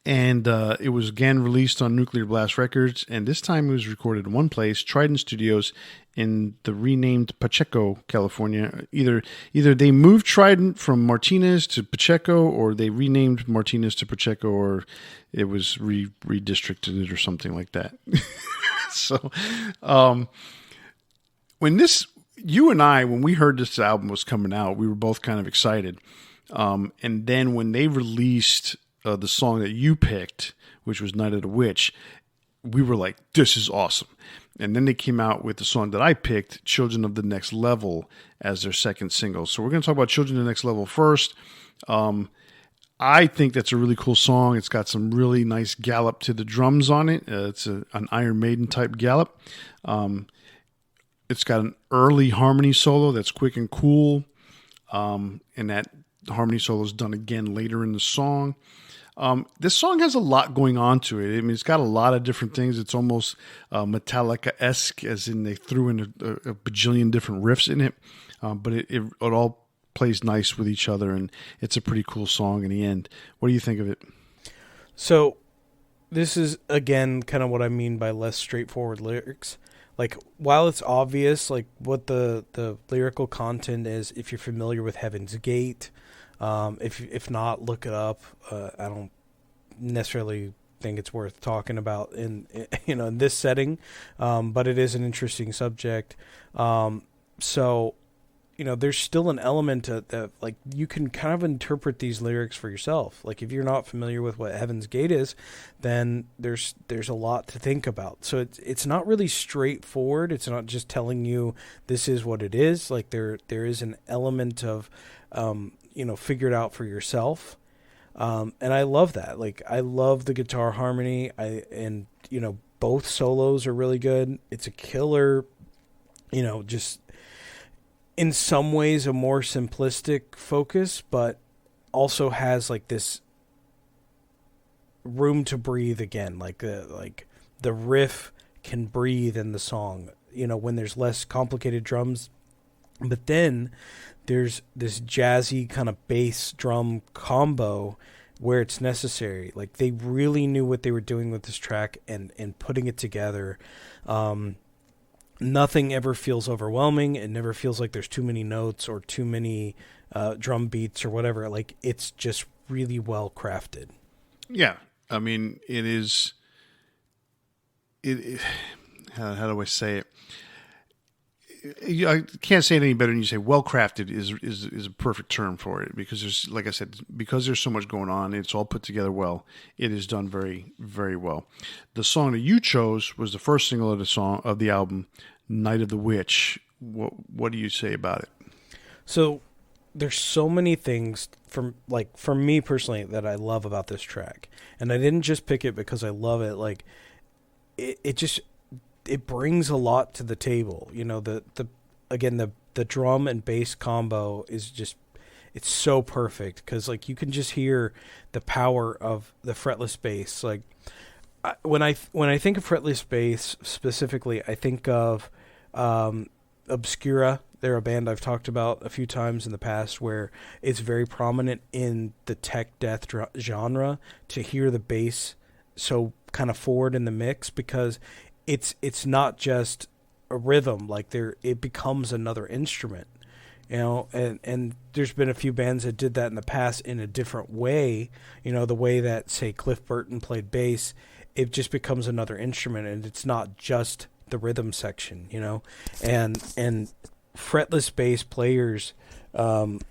And it was again released on Nuclear Blast Records, and this time it was recorded in one place, Trident Studios, in the renamed Pacheco, California. Either they moved Trident from Martinez to Pacheco, or they renamed Martinez to Pacheco, or it was redistricted or something like that. So, when we heard this album was coming out, we were both kind of excited. And then when they released the song that you picked, which was Night of the Witch, we were like, this is awesome. And then they came out with the song that I picked, Children of the Next Level, as their second single. So we're going to talk about Children of the Next Level first. I think that's a really cool song. It's got some really nice gallop to the drums on it. It's an Iron Maiden type gallop. It's got an early harmony solo that's quick and cool. And that harmony solo is done again later in the song. This song has a lot going on to it. I mean, it's got a lot of different things. It's almost Metallica-esque, as in they threw in a bajillion different riffs in it. But it all plays nice with each other, and it's a pretty cool song in the end. What do you think of it? So this is, again, kind of what I mean by less straightforward lyrics. Like, while it's obvious, like, what the lyrical content is, if you're familiar with Heaven's Gate, if not, look it up. I don't necessarily think it's worth talking about in this setting, but it is an interesting subject. So, there's still an element that like you can kind of interpret these lyrics for yourself. Like, if you're not familiar with what Heaven's Gate is, then there's a lot to think about. So it's not really straightforward. It's not just telling you this is what it is. Like, there is an element of figure it out for yourself. And I love that. Like, I love the guitar harmony. Both solos are really good. It's a killer, just in some ways a more simplistic focus, but also has like this room to breathe again. Like the riff can breathe in the song, when there's less complicated drums. But then there's this jazzy kind of bass drum combo where it's necessary. Like, they really knew what they were doing with this track and putting it together. Nothing ever feels overwhelming. It never feels like there's too many notes or too many drum beats or whatever. Like, it's just really well crafted. Yeah. I mean, it is, how do I say it? I can't say it any better than you say well crafted is a perfect term for it, because there's, like I said, because there's so much going on, it's all put together well. It is done very, very well. The song that you chose was the first single of the album, Night of the Witch. What do you say about it? So there's so many things for me personally that I love about this track, and I didn't just pick it because I love it. Like, it just it brings a lot to the table. You know, the drum and bass combo is just it's so perfect because like you can just hear the power of the fretless bass. Like when I think of fretless bass specifically, I think of Obscura. They're a band I've talked about a few times in the past where it's very prominent in the tech death genre to hear the bass so kind of forward in the mix because it's not just a rhythm, like it becomes another instrument. You know, and there's been a few bands that did that in the past in a different way. You know, the way that, say, Cliff Burton played bass, it just becomes another instrument, and it's not just the rhythm section, you know? And fretless bass players add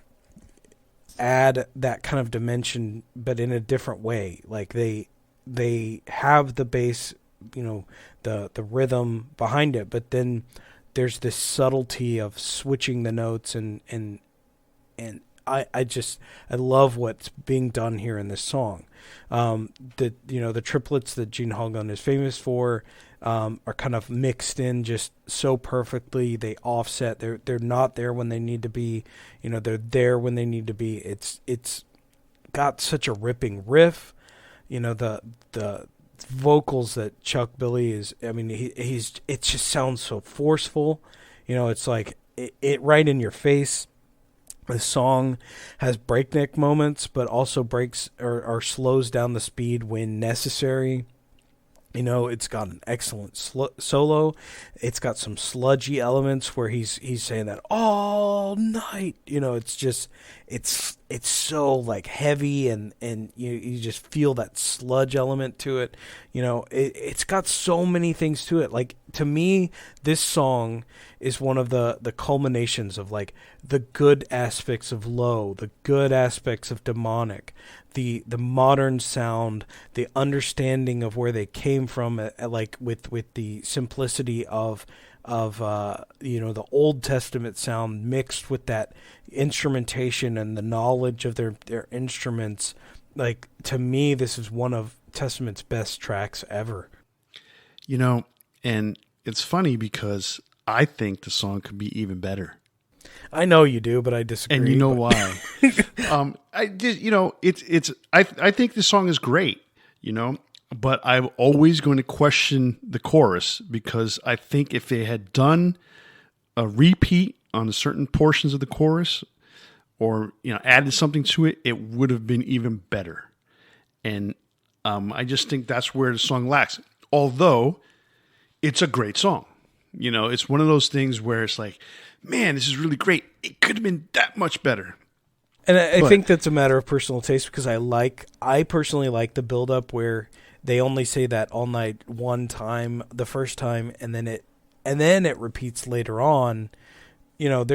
that kind of dimension, but in a different way. Like, they have the bass, you know, the rhythm behind it, but then there's this subtlety of switching the notes and I love what's being done here in this song. The triplets that Gene Hoglan is famous for are kind of mixed in just so perfectly. They offset. They're not there when they need to be. You know, they're there when they need to be. It's got such a ripping riff. You know, the vocals that Chuck Billy is, I mean, it just sounds so forceful. You know, it's like it right in your face. The song has breakneck moments, but also breaks or slows down the speed when necessary. You know, it's got an excellent solo. It's got some sludgy elements where he's saying that all night. You know, it's just it's so like heavy and you just feel that sludge element to it. You know, it's got so many things to it. Like, to me, this song is one of the culminations of like the good aspects of Low, the good aspects of Demonic, the modern sound, the understanding of where they came from, like with the simplicity of the Old Testament sound mixed with that instrumentation and the knowledge of their instruments. Like, to me, this is one of Testament's best tracks ever. You know, and it's funny because I think the song could be even better. I know you do, but I disagree. And you know why? I think the song is great, you know, but I'm always going to question the chorus because I think if they had done a repeat on certain portions of the chorus or, you know, added something to it, it would have been even better. And I just think that's where the song lacks. Although it's a great song. You know, it's one of those things where it's like, man, this is really great. It could have been that much better. And I think that's a matter of personal taste because I personally like the build-up where they only say that all night one time, the first time, and then it repeats later on. You know,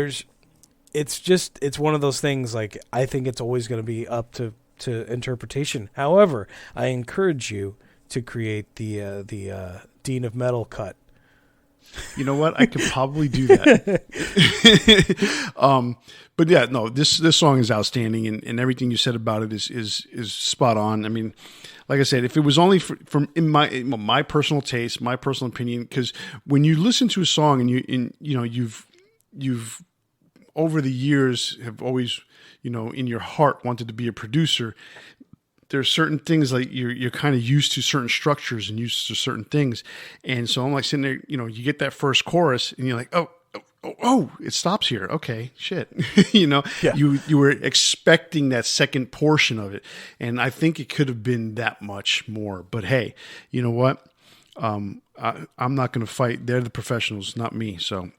it's one of those things, like, I think it's always going to be up to interpretation. However, I encourage you to create the Dean of Metal cut. You know what? I could probably do that. But yeah, no, this song is outstanding, and everything you said about it is spot on. I mean, like I said, if it was only from in my personal taste, my personal opinion, because when you listen to a song and you've over the years have always, you know, in your heart wanted to be a producer. There's certain things like you're kind of used to certain structures and used to certain things. And so I'm like sitting there, you know, you get that first chorus and you're like, oh, it stops here. Okay, shit. You know, yeah. You were expecting that second portion of it. And I think it could have been that much more. But hey, you know what? I'm not going to fight. They're the professionals, not me. So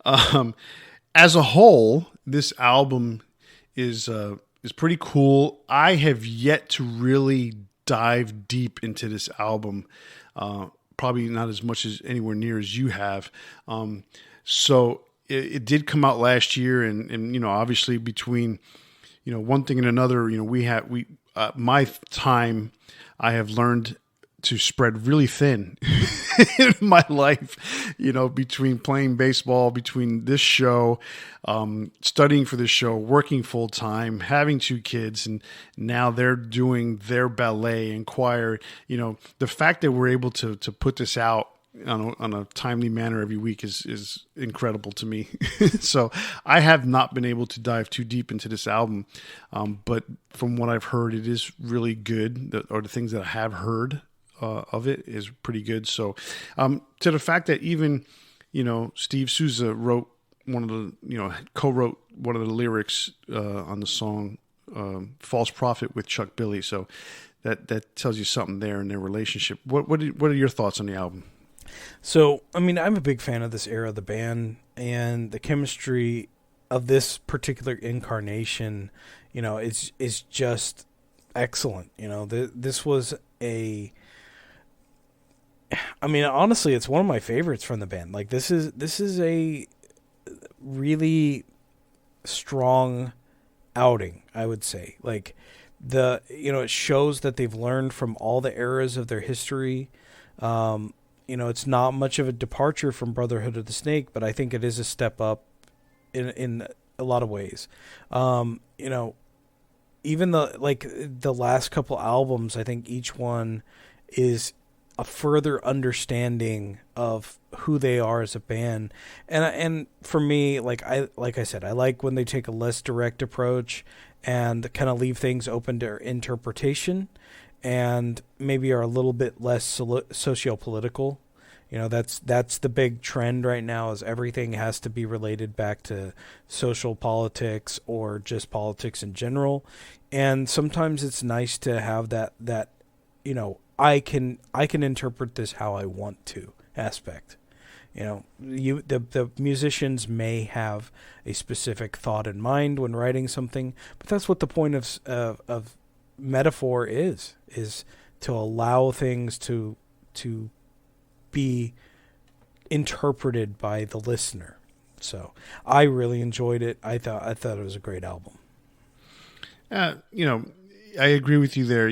as a whole, this album is pretty cool. I have yet to really dive deep into this album, probably not as much as anywhere near as you have. So it did come out last year, and you know, obviously between, you know, one thing and another, you know, my time, I have learned to spread really thin in my life, between playing baseball, between this show, studying for this show, working full time, having 2 kids, and now they're doing their ballet and choir. The fact that we're able to put this out on a timely manner every week is incredible to me. So I have not been able to dive too deep into this album, but from what I've heard, it is really good. The things that I have heard of it is pretty good. So to the fact that even Steve Souza wrote co-wrote one of the lyrics on the song "False Prophet" with Chuck Billy. So that tells you something there in their relationship. What are your thoughts on the album? So, I'm a big fan of this era of the band, and the chemistry of this particular incarnation, is just excellent. This was honestly, it's one of my favorites from the band. Like, this is a really strong outing, I would say. Like, it shows that they've learned from all the eras of their history. It's not much of a departure from Brotherhood of the Snake, but I think it is a step up in a lot of ways. Even the last couple albums, I think each one is a further understanding of who they are as a band. And for me, like I said, I like when they take a less direct approach and kind of leave things open to interpretation, and maybe are a little bit less socio-political. That's the big trend right now, is everything has to be related back to social politics or just politics in general. And sometimes it's nice to have that I can interpret this how I want to aspect. The musicians may have a specific thought in mind when writing something, but that's what the point of metaphor is to allow things to be interpreted by the listener. So I really enjoyed it. I thought it was a great album. I agree with you there.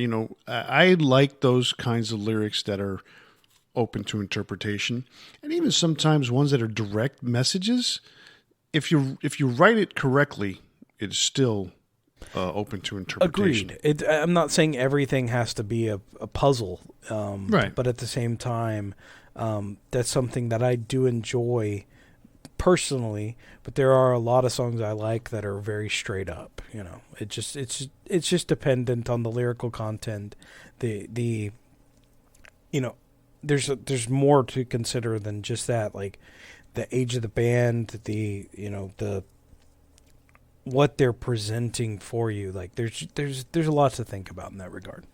I like those kinds of lyrics that are open to interpretation, and even sometimes ones that are direct messages. If you write it correctly, it's still open to interpretation. Agreed. I'm not saying everything has to be a puzzle, right? But at the same time, that's something that I do enjoy personally. But there are a lot of songs I like that are very straight up. It's just dependent on the lyrical content. There's more to consider than just that. Like the age of the band, the what they're presenting for you. Like there's a lot to think about in that regard.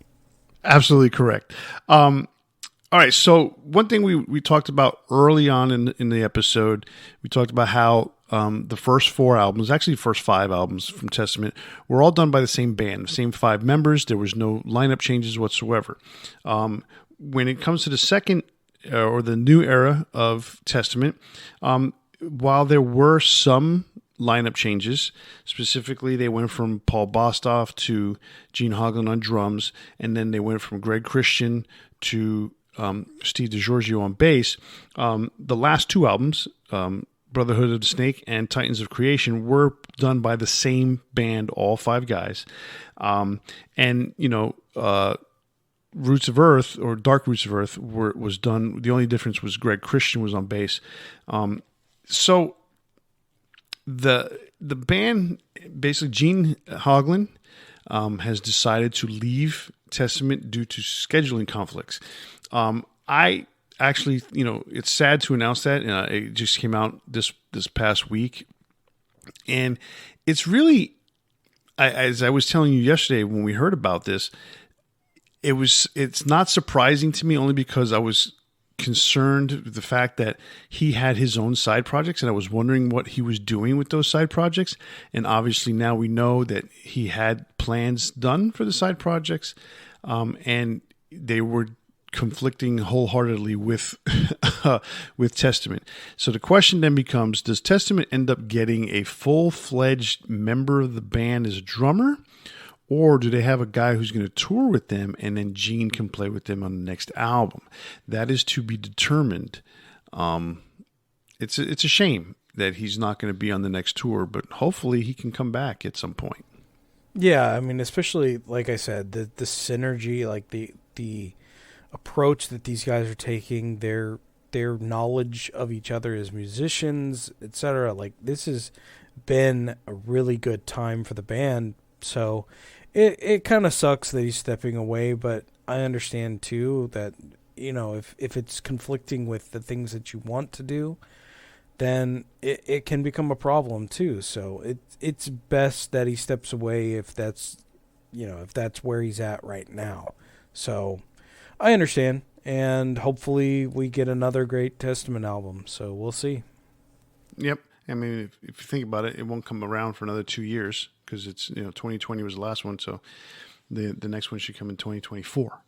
Absolutely correct. All right, so one thing we talked about early on in the episode, we talked about how the first 4 albums, actually the first 5 albums from Testament, were all done by the same band, the same 5 members. There was no lineup changes whatsoever. When it comes to the second or the new era of Testament, while there were some lineup changes, specifically they went from Paul Bostaph to Gene Hoglan on drums, and then they went from Greg Christian to Steve DiGiorgio on bass. The last 2 albums, Brotherhood of the Snake and Titans of Creation, were done by the same band, all 5 guys. Roots of Earth, or Dark Roots of Earth, was done. The only difference was Greg Christian was on bass. So the band, basically Gene Hoglan has decided to leave Testament due to scheduling conflicts. I actually, it's sad to announce that. It just came out this past week, and it's really, as I was telling you yesterday when we heard about this, it's not surprising to me, only because I was concerned with the fact that he had his own side projects, and I was wondering what he was doing with those side projects. And obviously now we know that he had plans done for the side projects, and they were conflicting wholeheartedly with with Testament. So the question then becomes, does Testament end up getting a full-fledged member of the band as a drummer, Or do they have a guy who's going to tour with them and then Gene can play with them on the next album? That is to be determined. It's a shame that he's not going to be on the next tour, but hopefully he can come back at some point. Yeah, I mean, especially like I said, the synergy, like the approach that these guys are taking, their knowledge of each other as musicians, etc. Like, this has been a really good time for the band. So it kind of sucks that he's stepping away, but I understand too that, you know, if it's conflicting with the things that you want to do, then it can become a problem too. So it's best that he steps away if that's where he's at right now. So I understand, and hopefully we get another great Testament album. So we'll see. Yep. I mean, if you think about it, it won't come around for another 2 years because it's 2020 was the last one, so the next one should come in 2024.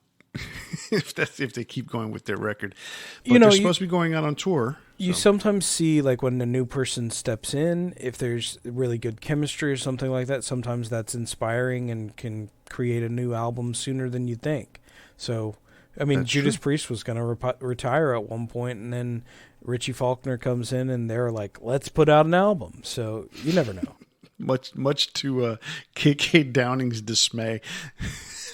if they keep going with their record, but they're supposed to be going out on tour. You sometimes see, like, when a new person steps in, if there's really good chemistry or something like that, sometimes that's inspiring and can create a new album sooner than you think. So, I mean, Judas Priest was going to retire at one point, and then Richie Faulkner comes in, and they're like, let's put out an album. So you never know. much to K.K. Downing's dismay.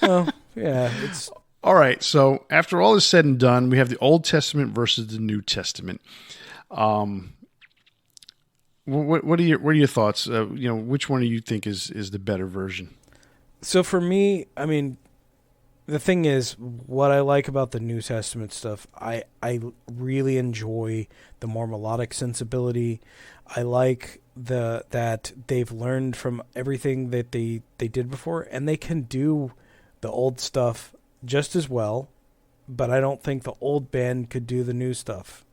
Well, yeah, it's... All right, so after all is said and done, we have the Old Testament versus the New Testament. What are your thoughts? Which one do you think is the better version? So for me, I mean, the thing is, what I like about the New Testament stuff, I really enjoy the more melodic sensibility. I like that they've learned from everything that they did before, and they can do the old stuff just as well, but I don't think the old band could do the new stuff,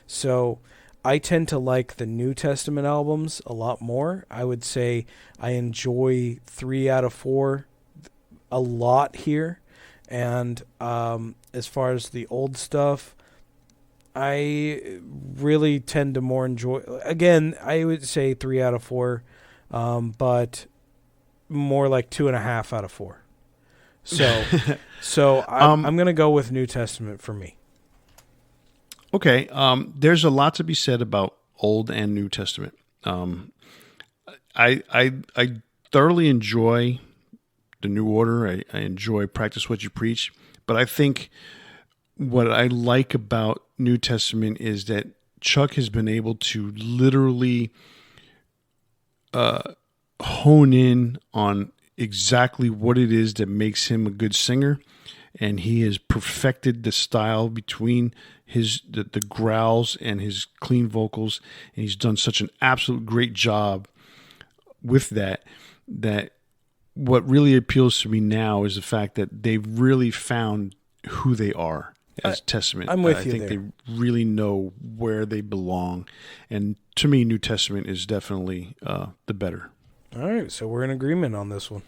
So I tend to like the New Testament albums a lot more. I would say I enjoy 3 out of 4 a lot here. And as far as the old stuff, I really tend to more enjoy... Again, I would say 3 out of 4, but more like 2.5 out of 4. So I'm going to go with New Testament for me. Okay. There's a lot to be said about Old and New Testament. I thoroughly enjoy the New Order. I enjoy Practice What You Preach. But I think what I like about New Testament is that Chuck has been able to literally hone in on exactly what it is that makes him a good singer, and he has perfected the style between the growls and his clean vocals, and he's done such an absolute great job with that what really appeals to me now is the fact that they've really found who they are as Testament. I'm with you I think there. they really know where they belong, and to me, New Testament is definitely the better. All right, so we're in agreement on this one.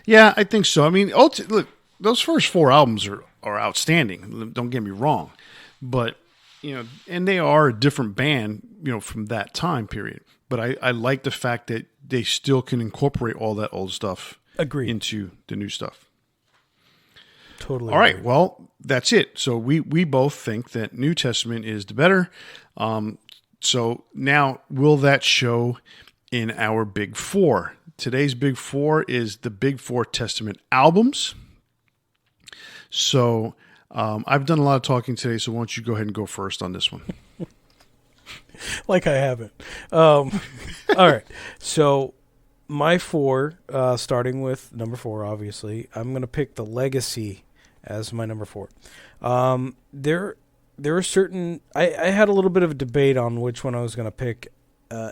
Yeah, I think so. I mean, look, those first 4 albums are outstanding. Don't get me wrong, but and they are a different band, from that time period. But I like the fact that they still can incorporate all that old stuff into the new stuff. Totally. All right, well, that's it. So we both think that New Testament is the better. So now, will that show in our Big Four? Today's Big Four is the Big Four Testament albums. So I've done a lot of talking today, so why don't you go ahead and go first on this one? Like I haven't. All right. So my 4, starting with number 4, obviously, I'm going to pick The Legacy as my number 4. There are certain... I had a little bit of a debate on which one I was going to pick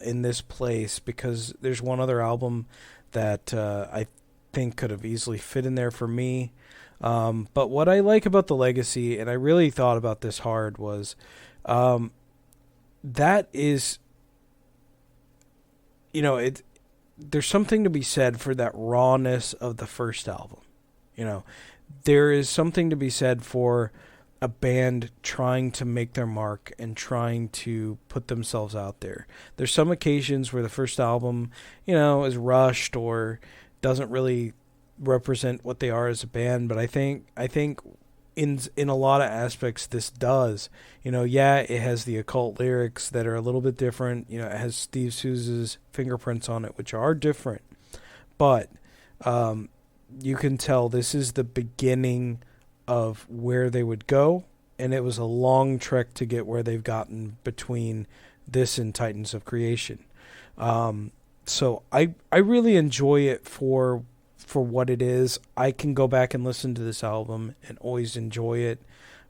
in this place, because there's one other album that I think could have easily fit in there for me. But what I like about The Legacy, and I really thought about this hard, was that is, there's something to be said for that rawness of the first album. There is something to be said for a band trying to make their mark and trying to put themselves out there. There's some occasions where the first album, is rushed or doesn't really represent what they are as a band, but I think in a lot of aspects this does. Yeah, it has the occult lyrics that are a little bit different. It has Steve Souza's fingerprints on it, which are different. But you can tell this is the beginning of where they would go, and it was a long trek to get where they've gotten between this and Titans of Creation. So I really enjoy it for what it is. I can go back and listen to this album and always enjoy it.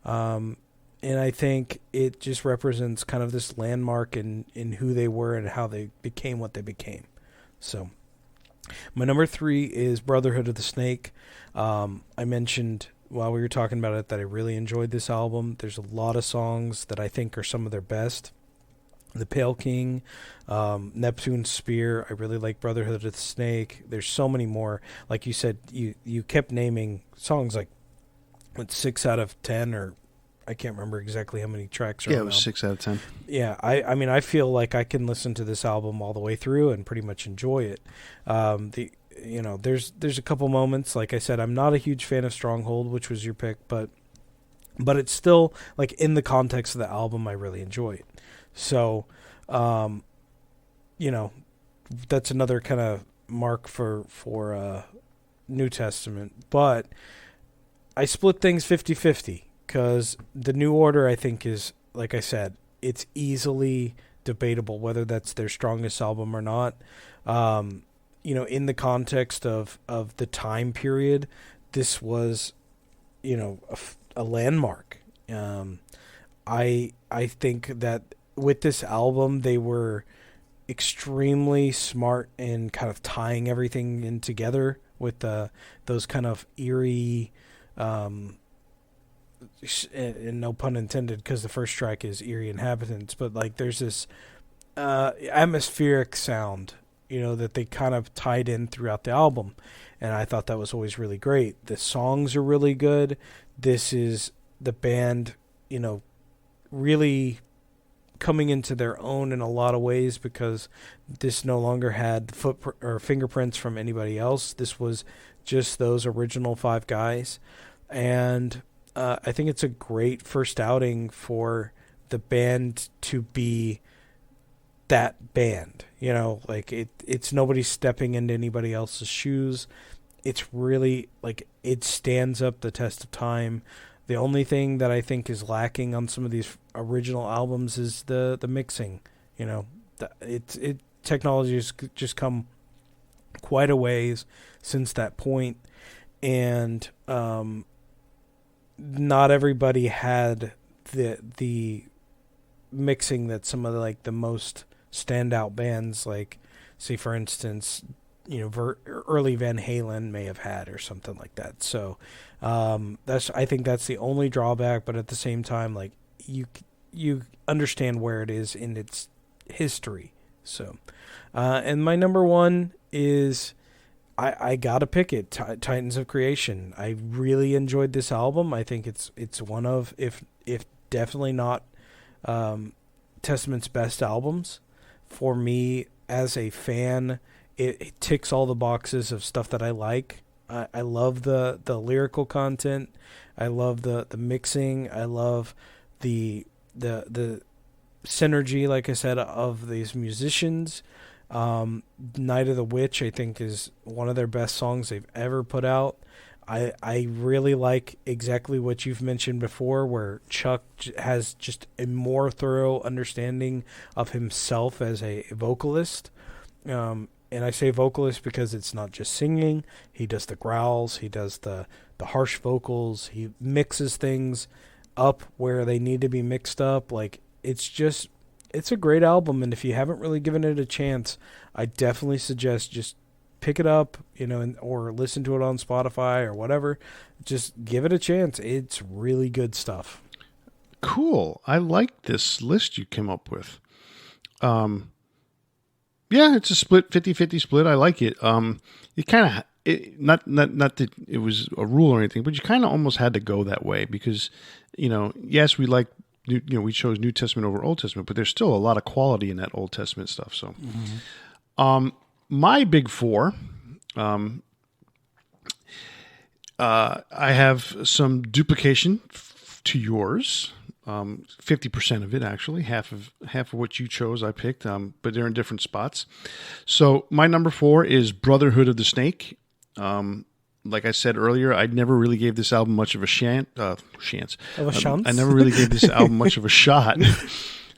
And I think it just represents kind of this landmark in who they were and how they became what they became. So my number 3 is Brotherhood of the Snake. I mentioned while we were talking about it that I really enjoyed this album. There's a lot of songs that I think are some of their best. The Pale King, Neptune's Spear. I really like Brotherhood of the Snake. There's so many more. Like you said, you kept naming songs like 6 out of 10, or I can't remember exactly how many tracks are on it was 6 out of 10. Yeah, I mean, I feel like I can listen to this album all the way through and pretty much enjoy it. There's a couple moments, like I said, I'm not a huge fan of Stronghold, which was your pick, but it's still, like, in the context of the album, I really enjoy it. So, that's another kind of mark for New Testament. But I split things 50-50 because the New Order, I think, is, like I said, it's easily debatable whether that's their strongest album or not. In the context of the time period, this was, a landmark. I think that with this album, they were extremely smart in kind of tying everything in together with those kind of eerie, and no pun intended, because the first track is Eerie Inhabitants, but like there's this atmospheric sound, that they kind of tied in throughout the album, and I thought that was always really great. The songs are really good. This is the band, really coming into their own in a lot of ways, because this no longer had fingerprints from anybody else. This was just those original 5 guys, and I think it's a great first outing for the band to be that band. Like it's nobody stepping into anybody else's shoes. It's really like it stands up the test of time. The only thing that I think is lacking on some of these original albums is the mixing. Technology has just come quite a ways since that point, and not everybody had the mixing that some of the most standout bands, like, say for instance, early Van Halen may have had, or something like that. So I think that's the only drawback, but at the same time, like, you understand where it is in its history. So and my number 1 is I gotta pick it, Titans of Creation. I really enjoyed this album. I think it's one of, if definitely not Testament's best albums. For me as a fan, it ticks all the boxes of stuff that I like. I love the lyrical content. I love the mixing. I love the synergy, like I said, of these musicians. Night of the Witch, I think, is one of their best songs they've ever put out. I really like exactly what you've mentioned before, where Chuck has just a more thorough understanding of himself as a vocalist. And I say vocalist because it's not just singing. He does the growls. He does the harsh vocals. He mixes things up where they need to be mixed up. Like, it's a great album, and if you haven't really given it a chance, I definitely suggest just pick it up, or listen to it on Spotify or whatever. Just give it a chance. It's really good stuff. Cool. I like this list you came up with. Yeah, it's a split, 50-50 split. I like it. You kind of, not that it was a rule or anything, but you kind of almost had to go that way because, yes, we like, we chose New Testament over Old Testament, but there's still a lot of quality in that Old Testament stuff. So, my big 4, I have some duplication to yours. 50% of it, actually, half of what you chose, I picked, but they're in different spots. So my number 4 is Brotherhood of the Snake. Like I said earlier, I never really gave this album much of a chance. I never really gave this album much of a shot.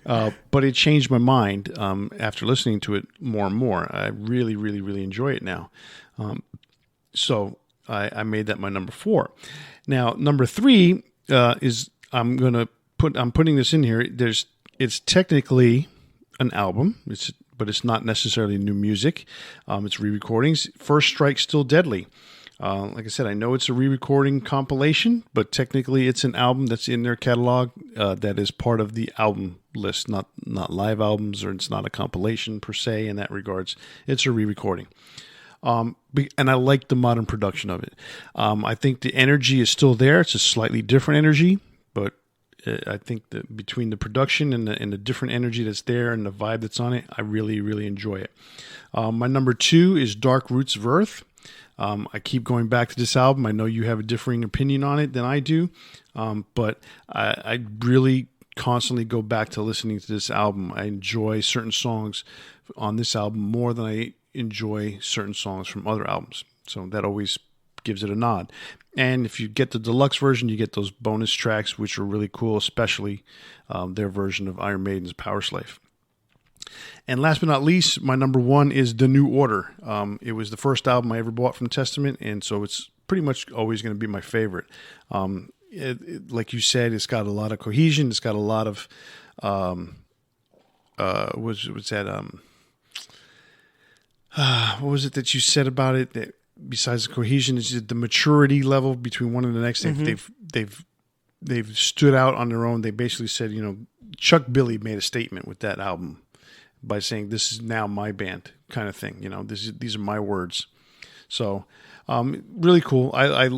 But it changed my mind after listening to it more and more. I really, really, really enjoy it now. So I made that my number 4. Now, number 3 is I'm putting this in here. It's technically an album, but it's not necessarily new music. It's re-recordings. First Strike, Still Deadly. Like I said, I know it's a re-recording compilation, but technically it's an album that's in their catalog that is part of the album list, not live albums, or it's not a compilation per se in that regards. It's a re-recording. And I like the modern production of it. I think the energy is still there. It's a slightly different energy, but I think that between the production and the different energy that's there and the vibe that's on it, I really, really enjoy it. My number 2 is Dark Roots of Earth. I keep going back to this album. I know you have a differing opinion on it than I do, but I really constantly go back to listening to this album. I enjoy certain songs on this album more than I enjoy certain songs from other albums. So that always gives it a nod. And if you get the deluxe version, you get those bonus tracks, which are really cool, especially their version of Iron Maiden's Power Slave. And last but not least, my number 1 is The New Order. It was the first album I ever bought from Testament, and so it's pretty much always going to be my favorite. Like you said, it's got a lot of cohesion. It's got a lot of what was it that you said about it? That besides the cohesion, is the maturity level between one and the next. Mm-hmm. They've stood out on their own. They basically said, Chuck Billy made a statement with that album by saying, "This is now my band," kind of thing. These are my words. So, really cool. I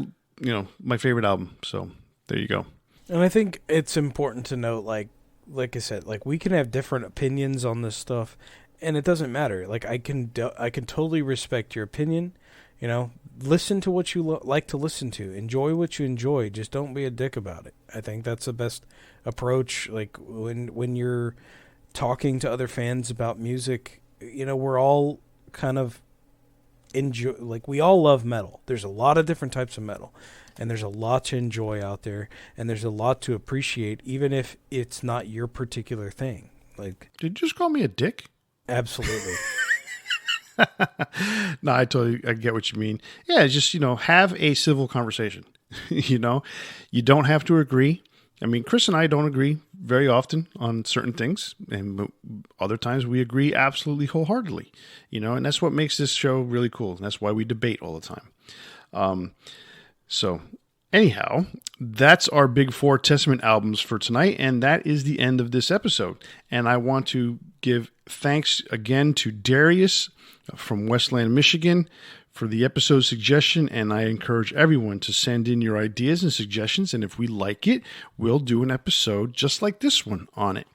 my favorite album. So there you go. And I think it's important to note, like I said, like we can have different opinions on this stuff, and it doesn't matter. Like I can totally respect your opinion. Listen to what you like to listen to. Enjoy what you enjoy. Just don't be a dick about it. I think that's the best approach. Like when you're talking to other fans about music, we're all kind of enjoy. Like we all love metal. There's a lot of different types of metal, and there's a lot to enjoy out there, and there's a lot to appreciate, even if it's not your particular thing. Like, did you just call me a dick? Absolutely. No, I get what you mean. Yeah, just, have a civil conversation. You don't have to agree. I mean, Chris and I don't agree very often on certain things, and other times we agree absolutely wholeheartedly, and that's what makes this show really cool. And that's why we debate all the time. So anyhow, that's our big 4 Testament albums for tonight, and that is the end of this episode. And I want to give thanks again to Darius from Westland, Michigan, for the episode suggestion, and I encourage everyone to send in your ideas and suggestions, and if we like it, we'll do an episode just like this one on it.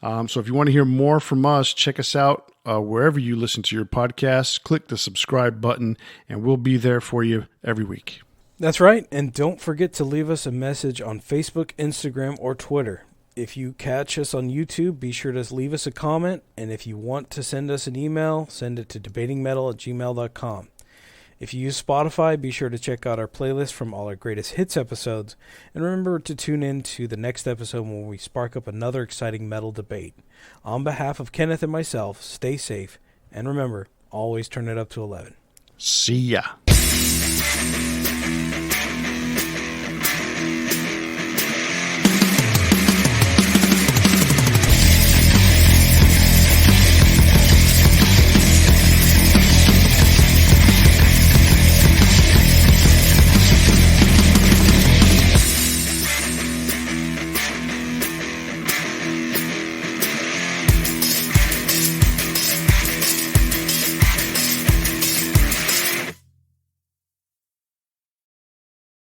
So if you want to hear more from us, check us out wherever you listen to your podcasts. Click the subscribe button, and we'll be there for you every week. That's right, and don't forget to leave us a message on Facebook, Instagram, or Twitter. If you catch us on YouTube, be sure to leave us a comment, and if you want to send us an email, send it to debatingmetal@gmail.com. If you use Spotify, be sure to check out our playlist from all our greatest hits episodes, and remember to tune in to the next episode when we spark up another exciting metal debate. On behalf of Kenneth and myself, stay safe, and remember, always turn it up to 11. See ya.